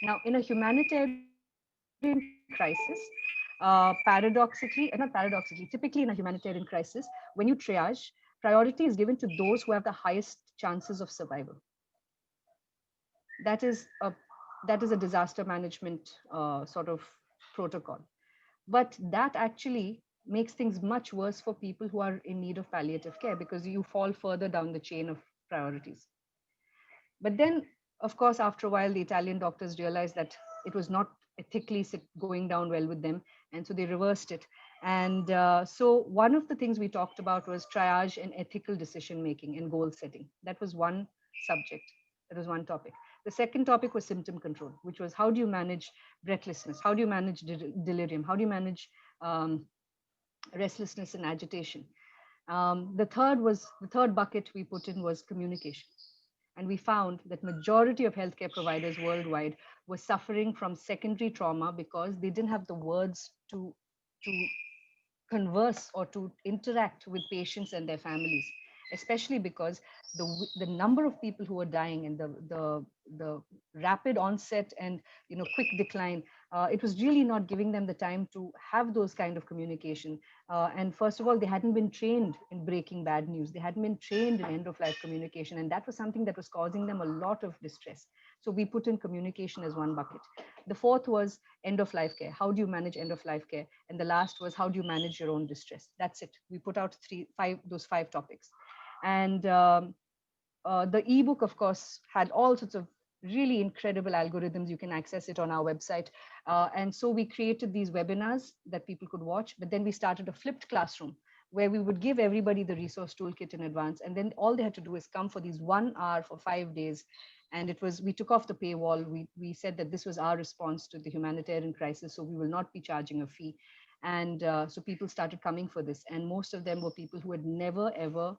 Now, in a humanitarian crisis, typically in a humanitarian crisis, when you triage, priority is given to those who have the highest chances of survival. That is a disaster management sort of protocol. But that actually makes things much worse for people who are in need of palliative care, because you fall further down the chain of priorities. But then, of course, after a while, the Italian doctors realized that it was not ethically going down well with them. And so they reversed it. And so one of the things we talked about was triage and ethical decision making and goal setting. That was one subject. That was one topic. The second topic was symptom control, which was how do you manage breathlessness? How do you manage delirium? How do you manage restlessness and agitation? The third bucket we put in was communication. And we found that majority of healthcare providers worldwide were suffering from secondary trauma because they didn't have the words to converse or to interact with patients and their families, especially because the number of people who were dying and the rapid onset and quick decline, it was really not giving them the time to have those kind of communication. And first of all, they hadn't been trained in breaking bad news. They hadn't been trained in end of life communication, and that was something that was causing them a lot of distress. So we put in communication as one bucket. The fourth was end of life care. How do you manage end of life care? And the last was how do you manage your own distress? That's it. We put out those five topics. And the ebook, of course, had all sorts of really incredible algorithms. You can access it on our website. And so we created these webinars that people could watch, but then we started a flipped classroom where we would give everybody the resource toolkit in advance. And then all they had to do is come for these 1 hour for 5 days. And we took off the paywall. We said that this was our response to the humanitarian crisis, so we will not be charging a fee. And so people started coming for this. And most of them were people who had never, ever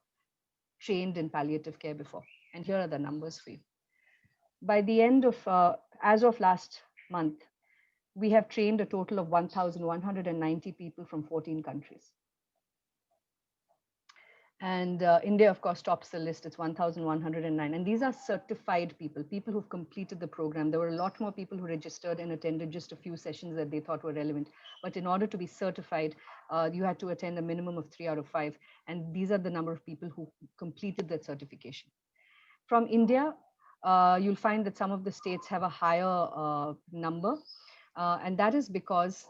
trained in palliative care before. And here are the numbers for you. By the end of, as of last month, we have trained a total of 1,190 people from 14 countries. And India, of course, tops the list. It's 1,109. And these are certified people who've completed the program. There were a lot more people who registered and attended just a few sessions that they thought were relevant. But in order to be certified, you had to attend a minimum of 3 out of 5. And these are the number of people who completed that certification. From India, you'll find that some of the states have a higher number. And that is because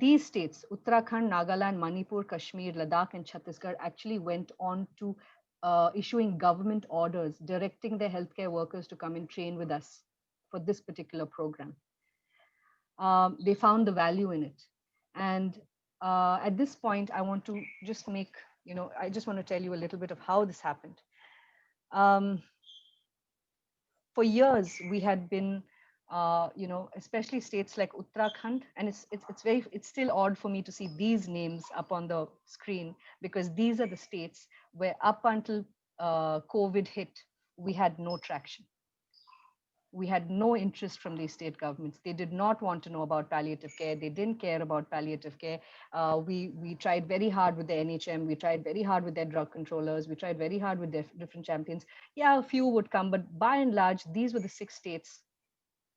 these states, Uttarakhand, Nagaland, Manipur, Kashmir, Ladakh, and Chhattisgarh, actually went on to issuing government orders directing their healthcare workers to come and train with us for this particular program. They found the value in it. And at this point, I want to just I just want to tell you a little bit of how this happened. For years, we had been especially states like Uttarakhand, and it's still odd for me to see these names up on the screen, because these are the states where up until COVID hit, we had no traction. We had no interest from these state governments. They did not want to know about palliative care. They didn't care about palliative care. We tried very hard with the NHM. We tried very hard with their drug controllers. We tried very hard with different champions. Yeah, a few would come, but by and large, these were the 6 states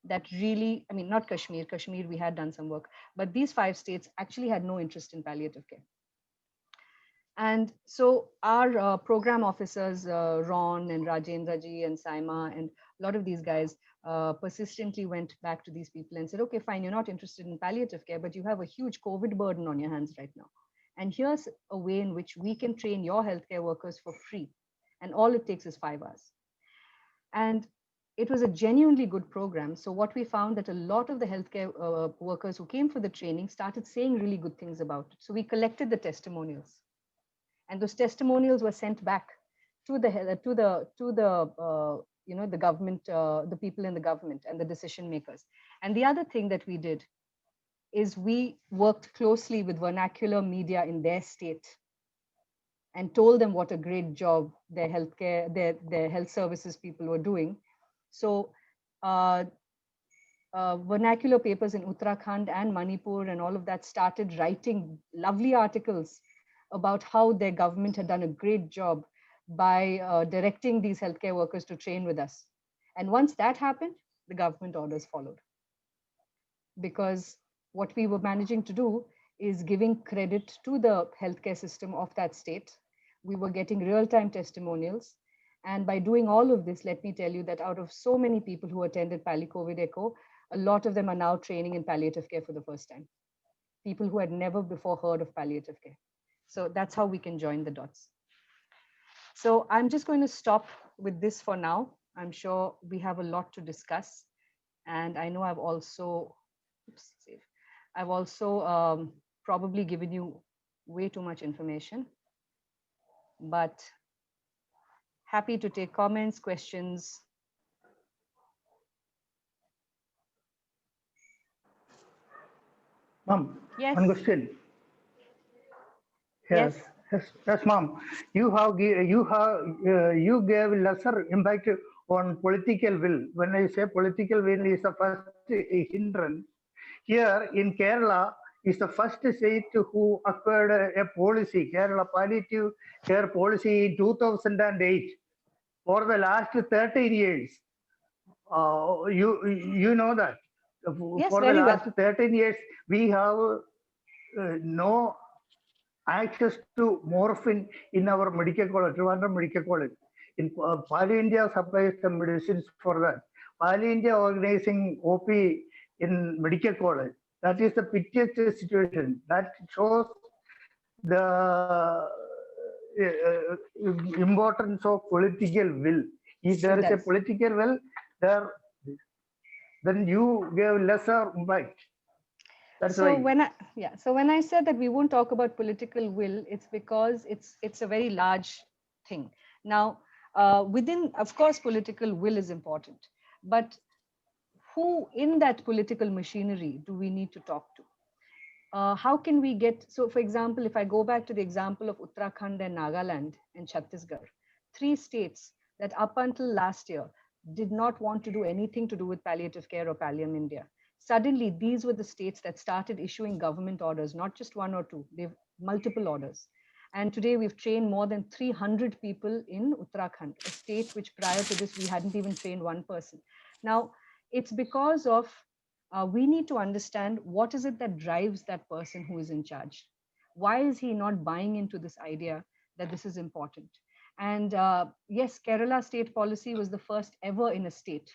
that really, I mean, not Kashmir, we had done some work, but these 5 states actually had no interest in palliative care. And so our program officers, Ron and Rajendra ji and Saima and a lot of these guys persistently went back to these people and said, okay, fine, you're not interested in palliative care, but you have a huge COVID burden on your hands right now. And here's a way in which we can train your healthcare workers for free. And all it takes is 5 hours. And it was a genuinely good program. So what we found that a lot of the healthcare workers who came for the training started saying really good things about it. So we collected the testimonials. And those testimonials were sent back to the the government, the people in the government and the decision makers. And the other thing that we did is we worked closely with vernacular media in their state and told them what a great job their healthcare, their health services people were doing. So vernacular papers in Uttarakhand and Manipur and all of that started writing lovely articles about how their government had done a great job by directing these healthcare workers to train with us. And once that happened, the government orders followed. Because what we were managing to do is giving credit to the healthcare system of that state. We were getting real-time testimonials. And by doing all of this, let me tell you that out of so many people who attended Pali-COVID Echo, a lot of them are now training in palliative care for the first time. People who had never before heard of palliative care. So that's how we can join the dots. So I'm just going to stop with this for now. I'm sure we have a lot to discuss. And I know I've also, probably given you way too much information, but happy to take comments, questions. Ma'am, Yes. one question. Yes. Yes, ma'am. You gave lesser impact on political will. When I say political will is the first hindrance. Here in Kerala is the first state who acquired a policy, Kerala palliative care policy in 2008. For the last 13 years, you know that. Yes, For the very last well. 13 years, we have no access to morphine in our medical college, Trivandrum Medical College. In Pali India supplies the medicines for that. Pali India organizing OP in medical college. That is the piteous situation. That shows the importance of political will. If there is a political will, there then you give lesser impact. That's so why. when I said that we won't talk about political will, it's because it's a very large thing. Now, within, of course, political will is important, but who in that political machinery do we need to talk to? How can we get, so for example, if I go back to the example of Uttarakhand and Nagaland and Chhattisgarh, 3 states that up until last year did not want to do anything to do with palliative care or Pallium India. Suddenly, these were the states that started issuing government orders, not just 1 or 2, they've multiple orders. And today we've trained more than 300 people in Uttarakhand, a state which prior to this, we hadn't even trained 1 person. Now, it's because of we need to understand what is it that drives that person who is in charge. Why is he not buying into this idea that this is important? And yes, Kerala state policy was the first ever in a state,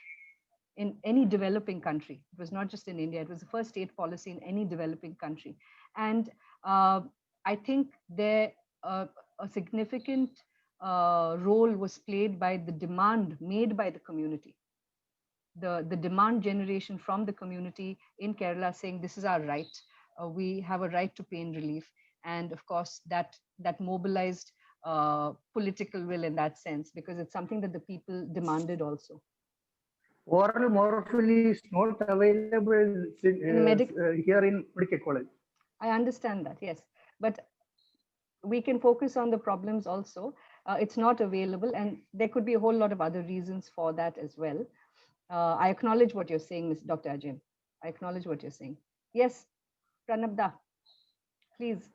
in any developing country. It was not just in India, it was the first state policy in any developing country. And I think there a significant role was played by the demand made by the community. The demand generation from the community in Kerala saying this is our right. We have a right to pain relief. And of course, that mobilized political will in that sense, because it's something that the people demanded also. Oral morphine is not available here in medical college. I understand that, yes. But we can focus on the problems also. It's not available, and there could be a whole lot of other reasons for that as well. I acknowledge what you're saying, Ms. Dr. Ajay. I acknowledge what you're saying. Yes, Pranabda, please.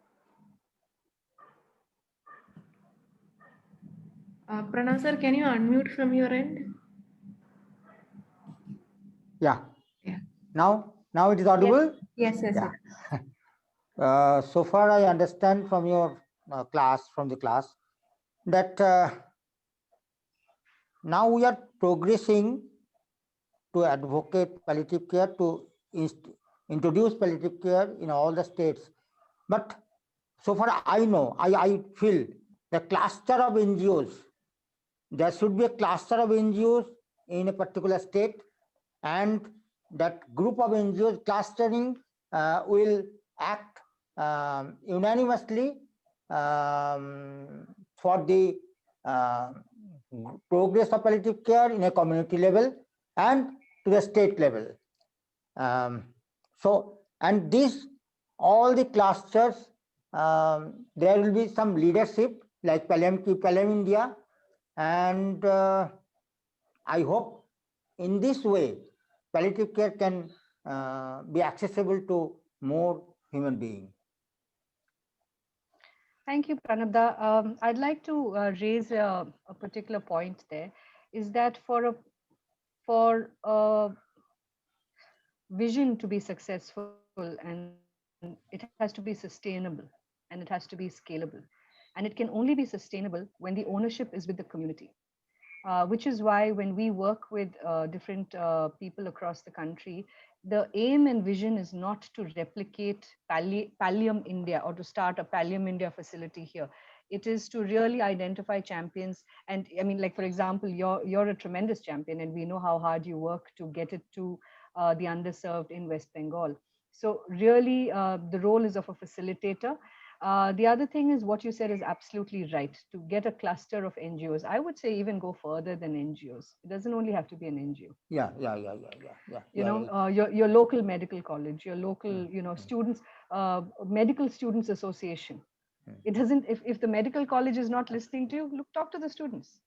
Pranav sir, can you unmute from your end? Yeah. Now it is audible? Yes, yes, Yeah. yes. So far I understand from your class, that now we are progressing to advocate palliative care, to introduce palliative care in all the states. But so far I know, I feel the cluster of NGOs, there should be a cluster of NGOs in a particular state, and that group of NGOs clustering will act unanimously for the uh, progress of palliative care in a community level and to the state level. And these, all the clusters, there will be some leadership like Pallium India, and I hope in this way palliative care can be accessible to more human beings. Thank you, Pranabda. I'd like to raise a particular point there, is that for a vision to be successful, and it has to be sustainable, and it has to be scalable. And it can only be sustainable when the ownership is with the community. Which is why when we work with different people across the country, the aim and vision is not to replicate Pallium India or to start a Pallium India facility here. It is to really identify champions. And I mean, like, for example, you're a tremendous champion, and we know how hard you work to get it to the underserved in West Bengal. So really, the role is of a facilitator. The other thing is what you said is absolutely right. To get a cluster of NGOs, I would say even go further than NGOs. It doesn't only have to be an NGO. Yeah. You know, your local medical college, your local, students, medical students association. It doesn't. If the medical college is not listening to you, look, talk to the students.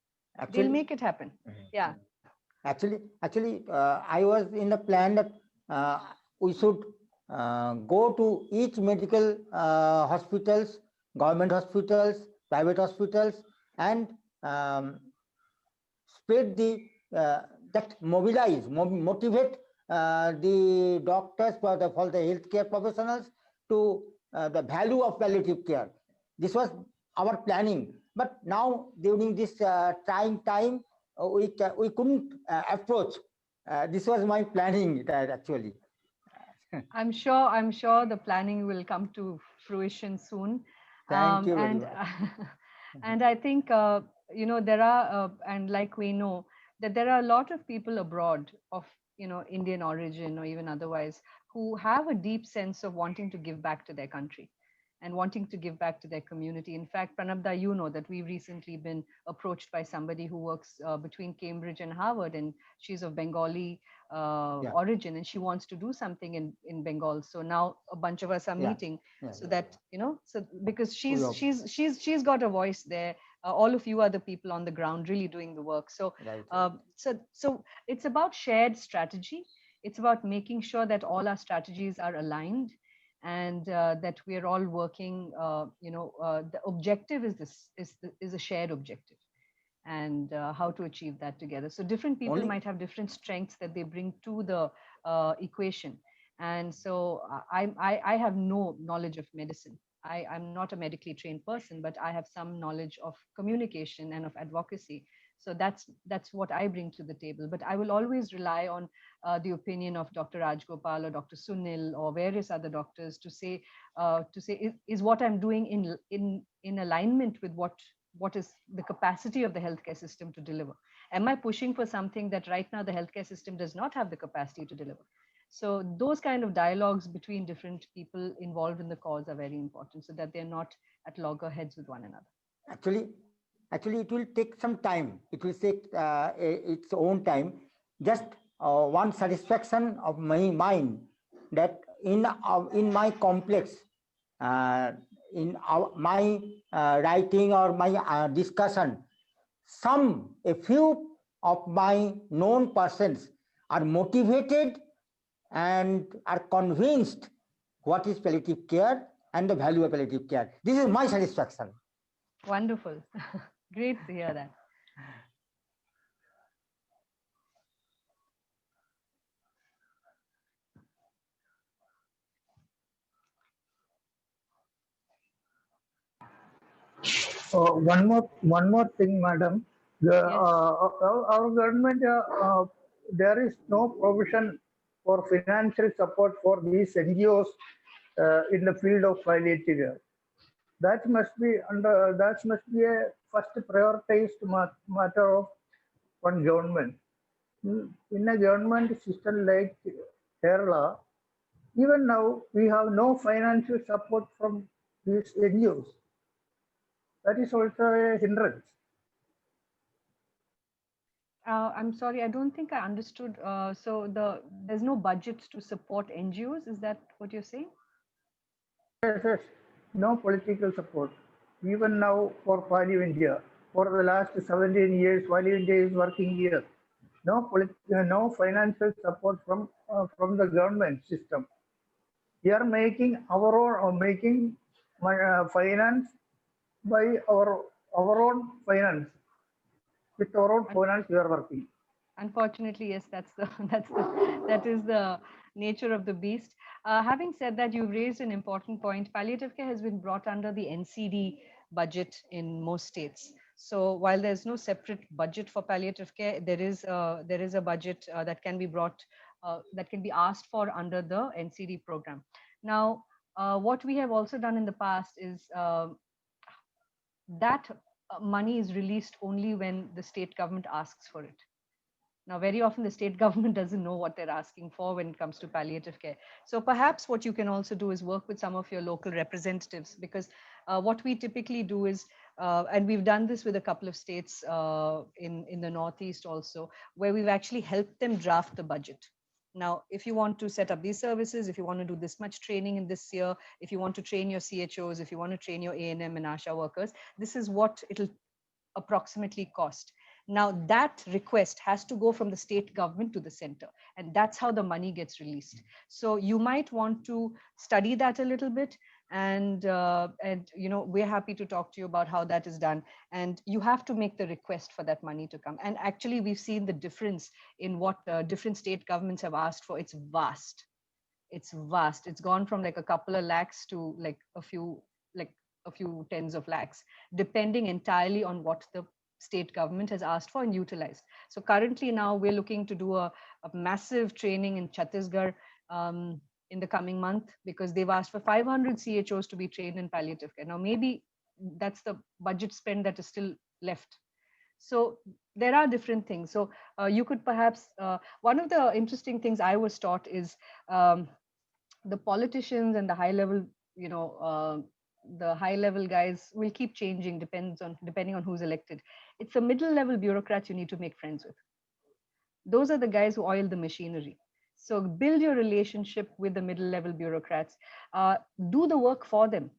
They'll make it happen. Yeah. Actually, I was in the plan that we should go to each medical hospitals, government hospitals, private hospitals, and um, spread the that motivate the doctors for the healthcare professionals to the value of palliative care. This was our planning, but now during this trying time, we couldn't approach. This was my planning actually. I'm sure the planning will come to fruition soon. Thank you very And much. and I think there are and like we know that there are a lot of people abroad of Indian origin or even otherwise who have a deep sense of wanting to give back to their country and wanting to give back to their community. In fact, Pranabda, you know that we've recently been approached by somebody who works between Cambridge and Harvard, and she's of Bengali origin, and she wants to do something in Bengal. So now a bunch of us are meeting so that so because she's got a voice there. All of you are the people on the ground really doing the work. So so it's about shared strategy. It's about making sure that all our strategies are aligned, and that we are all working. The objective is a shared objective, and how to achieve that together. So different people might have different strengths that they bring to the equation. And so I have no knowledge of medicine. I'm not a medically trained person, but I have some knowledge of communication and of advocacy. So that's what I bring to the table. But I will always rely on the opinion of Dr. Rajgopal or Dr. Sunil or various other doctors to say is what I'm doing in alignment with what is the capacity of the healthcare system to deliver. Am I pushing for something that right now the healthcare system does not have the capacity to deliver? So those kind of dialogues between different people involved in the cause are very important, so that they're not at loggerheads with one another. Actually, it will take some time. It will take its own time. Just one satisfaction of my mind that in my complex, in my writing or my discussion, a few of my known persons are motivated and are convinced what is palliative care and the value of palliative care. This is my satisfaction. Wonderful. Great to hear that. one more thing, madam. Yes. Our government, there is no provision for financial support for these NGOs in the field of palliative care. That must be a first prioritized matter of one government. In a government system like Kerala, even now we have no financial support from these NGOs. That is also a hindrance. I'm sorry, I don't think I understood. So there's no budget to support NGOs. Is that what you're saying? Yes, no political support. Even now for Palio India, for the last 17 years, Palio India is working here. No financial support from the government system. We are making our own, or making finance by our own finance. With our own finance, we are working. Unfortunately, yes, that is the nature of the beast. Having said that, you've raised an important point. Palliative care has been brought under the NCD budget in most states. So while there's no separate budget for palliative care, there is a budget that can be brought that can be asked for under the NCD program. Now, what we have also done in the past is that money is released only when the state government asks for it. Now, very often the state government doesn't know what they're asking for when it comes to palliative care. So perhaps what you can also do is work with some of your local representatives, because what we typically do is, and we've done this with a couple of states in the Northeast also, where we've actually helped them draft the budget. Now, if you want to set up these services, if you want to do this much training in this year, if you want to train your CHOs, if you want to train your A&M and ASHA workers, this is what it'll approximately cost. Now that request has to go from the state government to the center, and that's how the money gets released. So you might want to study that a little bit, and we're happy to talk to you about how that is done. And you have to make the request for that money to come. And actually, we've seen the difference in what different state governments have asked for. It's vast. It's vast. It's gone from like a couple of lakhs to like a few tens of lakhs, depending entirely on what the state government has asked for and utilized. So currently now we're looking to do a massive training in Chhattisgarh in the coming month, because they've asked for 500 CHOs to be trained in palliative care. Now maybe that's the budget spend that is still left. So there are different things. So you could perhaps, one of the interesting things I was taught is the politicians and the high level, the high level guys will keep changing depending on who's elected. It's the middle level bureaucrats you need to make friends with. Those are the guys who oil the machinery. So build your relationship with the middle level bureaucrats. Do the work for them.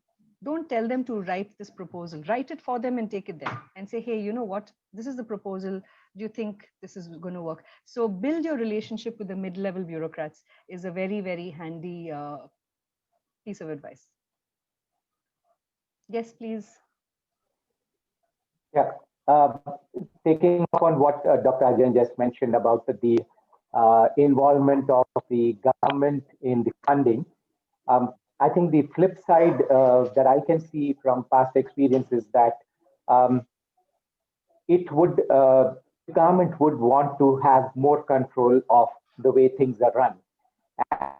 Don't tell them to write this proposal. Write it for them and take it there and say, hey, you know what? This is the proposal. Do you think this is going to work? So build your relationship with the mid-level bureaucrats is a very, very handy piece of advice. Yes, please. Yeah. Taking up on what Dr. Ajay just mentioned about the involvement of the government in the funding, I think the flip side that I can see from past experience is that the government would want to have more control of the way things are run.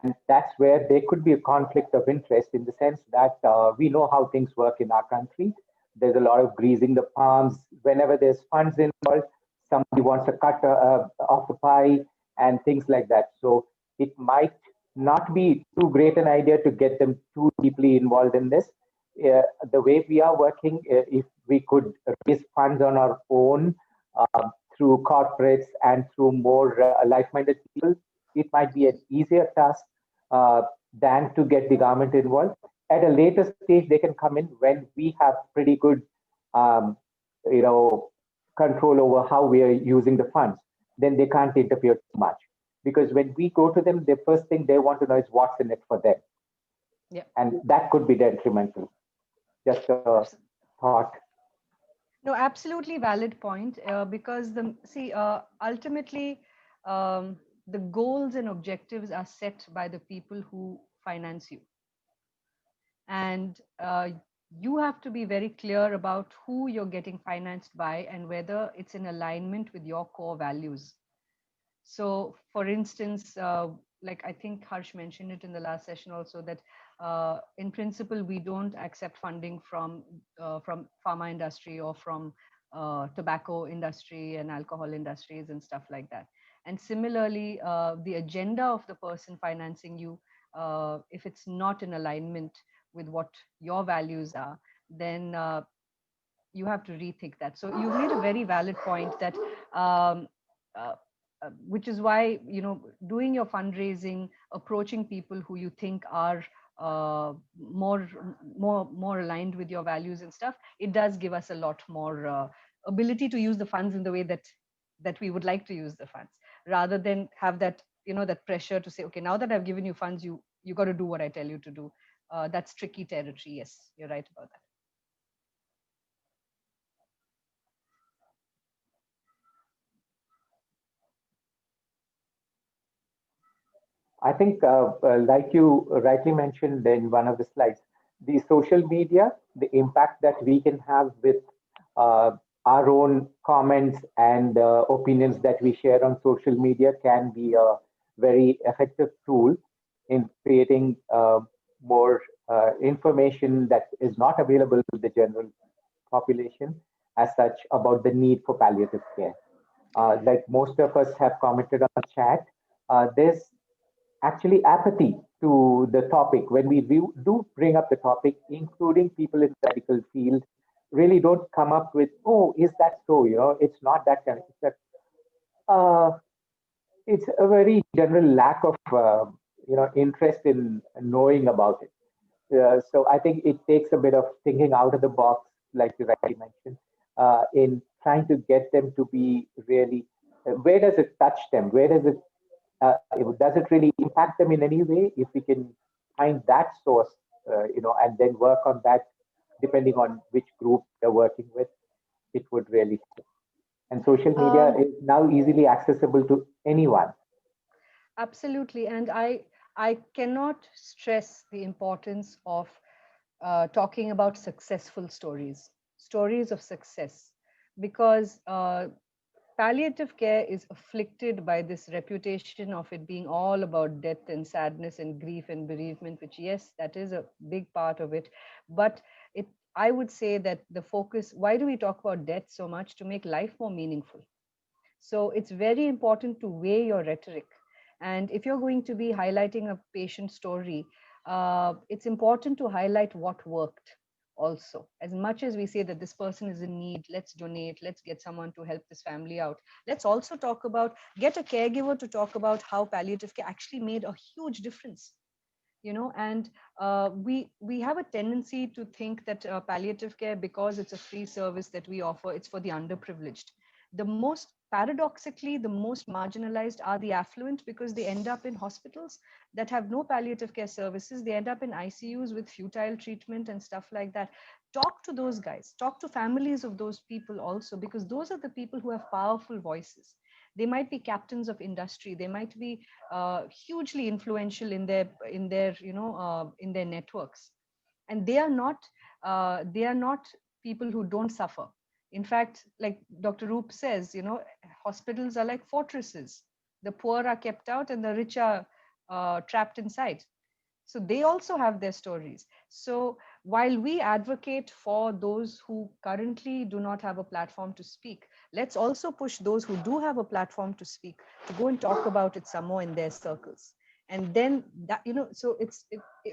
And that's where there could be a conflict of interest, in the sense that we know how things work in our country. There's a lot of greasing the palms. Whenever there's funds involved, somebody wants a cut of the pie and things like that. So it might not be too great an idea to get them too deeply involved in this. The way we are working, if we could raise funds on our own through corporates and through more like-minded people, it might be an easier task than to get the government involved. At a later stage, they can come in when we have pretty good, control over how we are using the funds. Then they can't interfere too much, because when we go to them, the first thing they want to know is what's in it for them. Yeah. And that could be detrimental. Just a thought. No, absolutely valid point. Because ultimately, the goals and objectives are set by the people who finance you, and you have to be very clear about who you're getting financed by and whether it's in alignment with your core values. So, for instance, like I think Harsh mentioned it in the last session also, that in principle we don't accept funding from pharma industry or from tobacco industry and alcohol industries and stuff like that. And similarly, the agenda of the person financing you, if it's not in alignment with what your values are, then you have to rethink that. So you've made a very valid point that, uh, which is why, you know, doing your fundraising, approaching people who you think are more aligned with your values and stuff, it does give us a lot more ability to use the funds in the way that we would like to use the funds, rather than have that, you know, that pressure to say, okay, now that I've given you funds, you got to do what I tell you to do. That's tricky territory. Yes, you're right about that. I think, like you rightly mentioned in one of the slides, the social media, the impact that we can have with uh, our own comments and opinions that we share on social media can be a very effective tool in creating more information that is not available to the general population as such about the need for palliative care. Like most of us have commented on chat, there's actually apathy to the topic. When we do bring up the topic, including people in the medical field, really don't come up with, oh, is that so? You know, it's not that kind of. It's a very general lack of interest in knowing about it. So I think it takes a bit of thinking out of the box, like you rightly mentioned, in trying to get them to be really. Where does it touch them? Where does it really impact them in any way? If we can find that source, and then work on that, depending on which group they're working with, it would really help. And social media Um, is now easily accessible to anyone. Absolutely. And I cannot stress the importance of talking about successful stories, stories of success, because palliative care is afflicted by this reputation of it being all about death and sadness and grief and bereavement, which, yes, that is a big part of it. But it, I would say that the focus, why do we talk about death so much? To make life more meaningful. So it's very important to weigh your rhetoric. And if you're going to be highlighting a patient story, it's important to highlight what worked also. As much as we say that this person is in need, let's donate, let's get someone to help this family out. Let's also talk about, get a caregiver to talk about how palliative care actually made a huge difference. You know, and we have a tendency to think that palliative care, because it's a free service that we offer, it's for the underprivileged. The most paradoxically, the most marginalized are the affluent, because they end up in hospitals that have no palliative care services. They end up in ICUs with futile treatment and stuff like that. Talk to those guys, talk to families of those people also, because those are the people who have powerful voices. They might be captains of industry, they might be hugely influential in their in their networks, and they are not people who don't suffer. In fact, like Dr. Roop says, you know, hospitals are like fortresses. The poor are kept out and the rich are trapped inside. So they also have their stories. So while we advocate for those who currently do not have a platform to speak, let's also push those who do have a platform to speak to go and talk about it some more in their circles. And then that, you know, so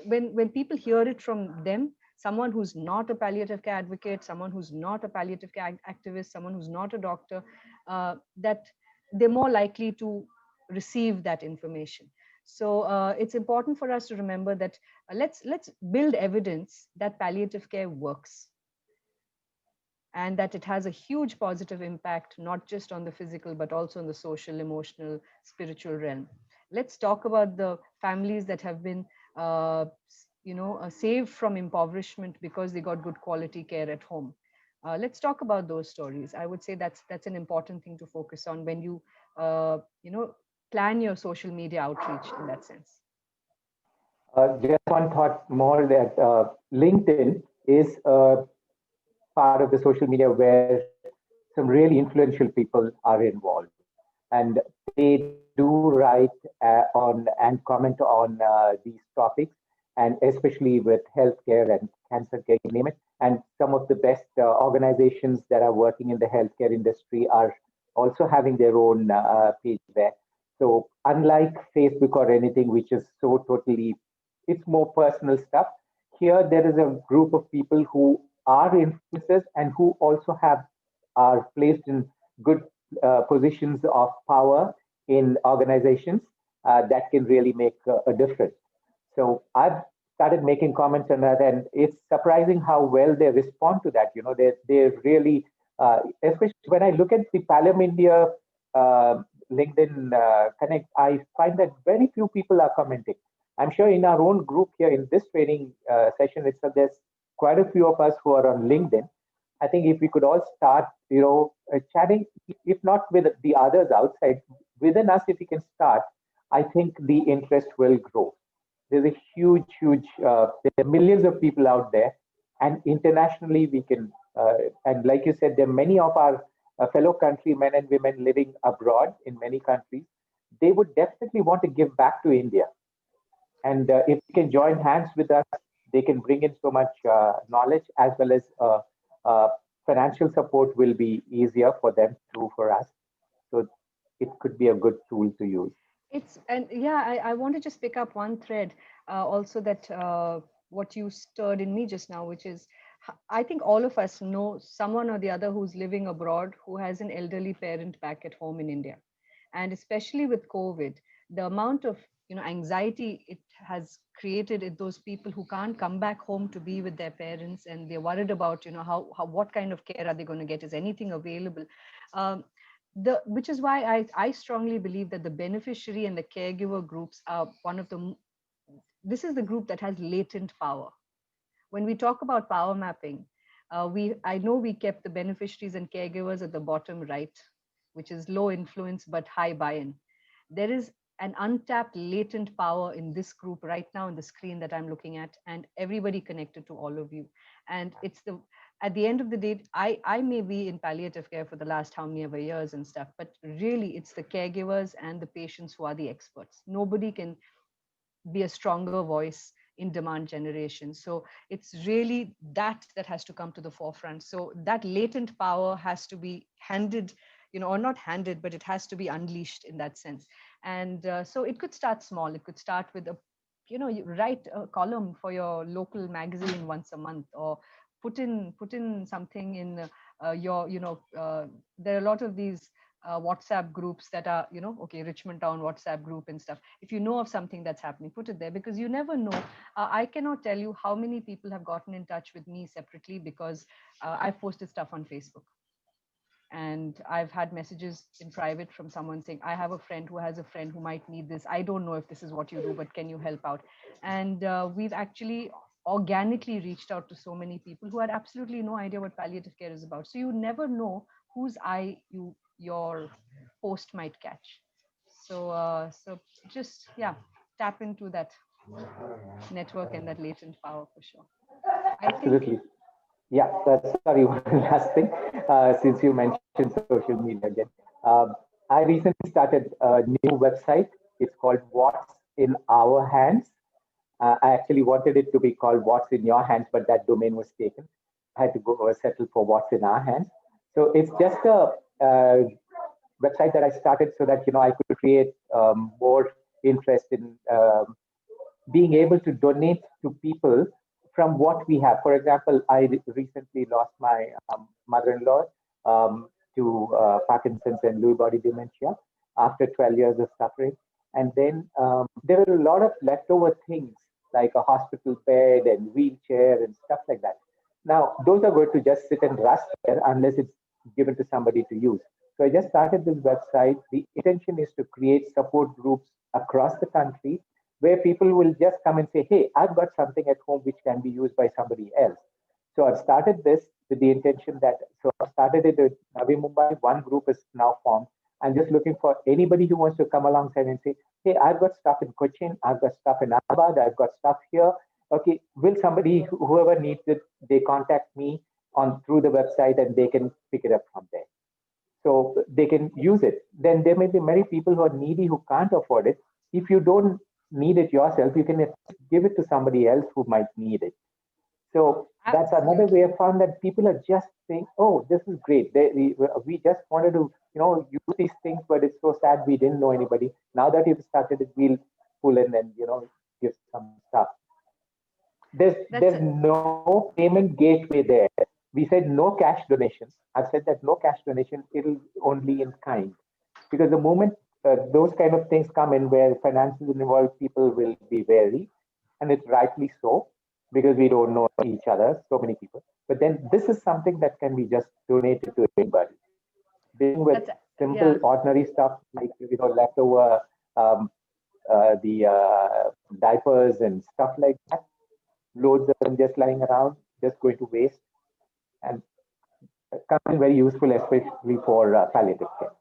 when people hear it from them, someone who's not a palliative care advocate, someone who's not a palliative care activist, someone who's not a doctor, that they're more likely to receive that information. So it's important for us to remember that let's build evidence that palliative care works, and that it has a huge positive impact, not just on the physical, but also on the social, emotional, spiritual realm. Let's talk about the families that have been, saved from impoverishment because they got good quality care at home. Let's talk about those stories. I would say that's an important thing to focus on when you, plan your social media outreach in that sense. Just one thought more that LinkedIn is a part of the social media where some really influential people are involved, and they do write on and comment on these topics, and especially with healthcare and cancer care, you name it. And some of the best organizations that are working in the healthcare industry are also having their own page there. So unlike Facebook or anything, which is so totally, it's more personal stuff. Here, there is a group of people who are influencers and who also have are placed in good positions of power in organizations that can really make a difference. So I've started making comments on that, and it's surprising how well they respond to that. You know, they really, especially when I look at the Palom India LinkedIn Connect, I find that very few people are commenting. I'm sure in our own group here in this training session itself, there's quite a few of us who are on LinkedIn. I think if we could all start, chatting, if not with the others outside, within us, if we can start, I think the interest will grow. There's a huge, there are millions of people out there, and internationally we can, and like you said, there are many of our fellow countrymen and women living abroad in many countries. They would definitely want to give back to India. And if they can join hands with us, they can bring in so much knowledge, as well as uh, financial support will be easier for them to for us. So it could be a good tool to use. It's, and yeah, I want to just pick up one thread also, that what you stirred in me just now, which is, I think all of us know someone or the other who's living abroad who has an elderly parent back at home in India. And especially with COVID, the amount of anxiety it has created in those people who can't come back home to be with their parents, and they're worried about how what kind of care are they going to get, is anything available. um, which is why I strongly believe that the beneficiary and the caregiver groups are one of the, this is the group that has latent power. When we talk about power mapping, I know we kept the beneficiaries and caregivers at the bottom right, which is low influence but high buy-in. There is an untapped latent power in this group right now on the screen that I'm looking at, and everybody connected to all of you. And it's the, at the end of the day, I may be in palliative care for the last how many ever years and stuff, but really it's the caregivers and the patients who are the experts. Nobody can be a stronger voice in demand generation. So it's really that has to come to the forefront. So that latent power has to be handed, or not handed, but it has to be unleashed in that sense. And so it could start small. It could start with a, you write a column for your local magazine once a month, or put in something in your, there are a lot of these WhatsApp groups that are, okay, Richmond Town WhatsApp group and stuff. If you know of something that's happening, put it there, because you never know. I cannot tell you how many people have gotten in touch with me separately because I've posted stuff on Facebook. And I've had messages in private from someone saying, I have a friend who has a friend who might need this. I don't know if this is what you do, but can you help out? And we've actually organically reached out to so many people who had absolutely no idea what palliative care is about. So you never know whose eye your post might catch. So just, yeah, tap into that network and that latent power for sure. I think Absolutely. Yeah, sorry, one last thing. Since you mentioned social media again, I recently started a new website. It's called What's in Our Hands. I actually wanted it to be called What's in Your Hands, but that domain was taken. I had to go settle for What's in Our Hands. So it's just a website that I started so that I could create more interest in being able to donate to people from what we have. For example, I recently lost my mother-in-law to Parkinson's and Lewy body dementia after 12 years of suffering. And then there were a lot of leftover things like a hospital bed and wheelchair and stuff like that. Now, those are going to just sit and rust there unless it's given to somebody to use. So I just started this website. The intention is to create support groups across the country where people will just come and say, hey, I've got something at home which can be used by somebody else. So I've started this with the intention that, so I started it with Navi Mumbai. One group is now formed. I'm just looking for anybody who wants to come alongside and say, hey, I've got stuff in Cochin, I've got stuff in Ahmedabad, I've got stuff here, okay, will somebody, whoever needs it, they contact me on through the website and they can pick it up from there. So they can use it. Then there may be many people who are needy who can't afford it. If you don't need it yourself, you can give it to somebody else who might need it. So that's another way I found that people are just saying, "Oh, this is great. We just wanted to, use these things, but it's so sad we didn't know anybody. Now that you've started it, we'll pull in and give some stuff." There's no payment gateway there. We said no cash donation. I've said that no cash donation. It'll only in kind, because the moment those kind of things come in where finances involved, people will be wary, and it's rightly so, because we don't know each other, so many people. But then this is something that can be just donated to anybody. Being with simple, ordinary stuff like leftover the diapers and stuff like that, loads of them just lying around, just going to waste, and coming very useful, especially for palliative care.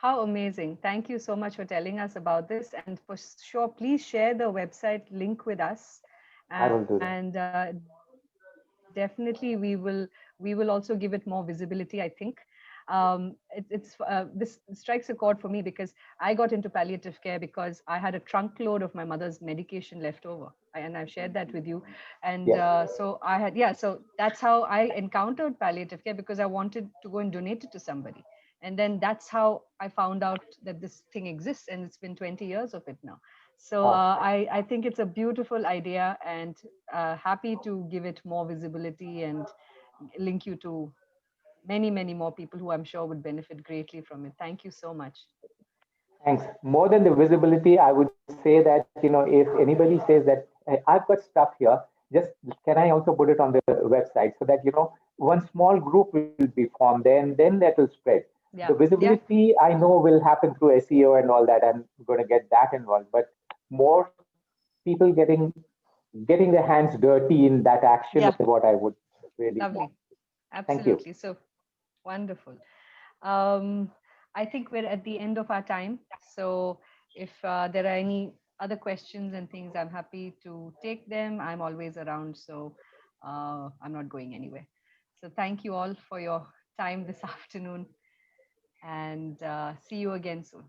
How amazing. Thank you so much for telling us about this. And for sure, please share the website link with us. I will do that. And definitely we will also give it more visibility, I think. This strikes a chord for me because I got into palliative care because I had a trunk load of my mother's medication left over, and I've shared that with you. And so I had, so that's how I encountered palliative care, because I wanted to go and donate it to somebody. And then that's how I found out that this thing exists, and it's been 20 years of it now. So I think it's a beautiful idea, and happy to give it more visibility and link you to many, many more people who I'm sure would benefit greatly from it. Thank you so much. Thanks. More than the visibility, I would say that, if anybody says that, "Hey, I've got stuff here, just can I also put it on the website," so that, one small group will be formed, then that will spread. The visibility I know will happen through SEO and all that. I'm going to get that involved, but more people getting their hands dirty in that action is what I would really want. Absolutely. So wonderful. I think we're at the end of our time. So if there are any other questions and things, I'm happy to take them. I'm always around, so I'm not going anywhere. So thank you all for your time this afternoon, and see you again soon.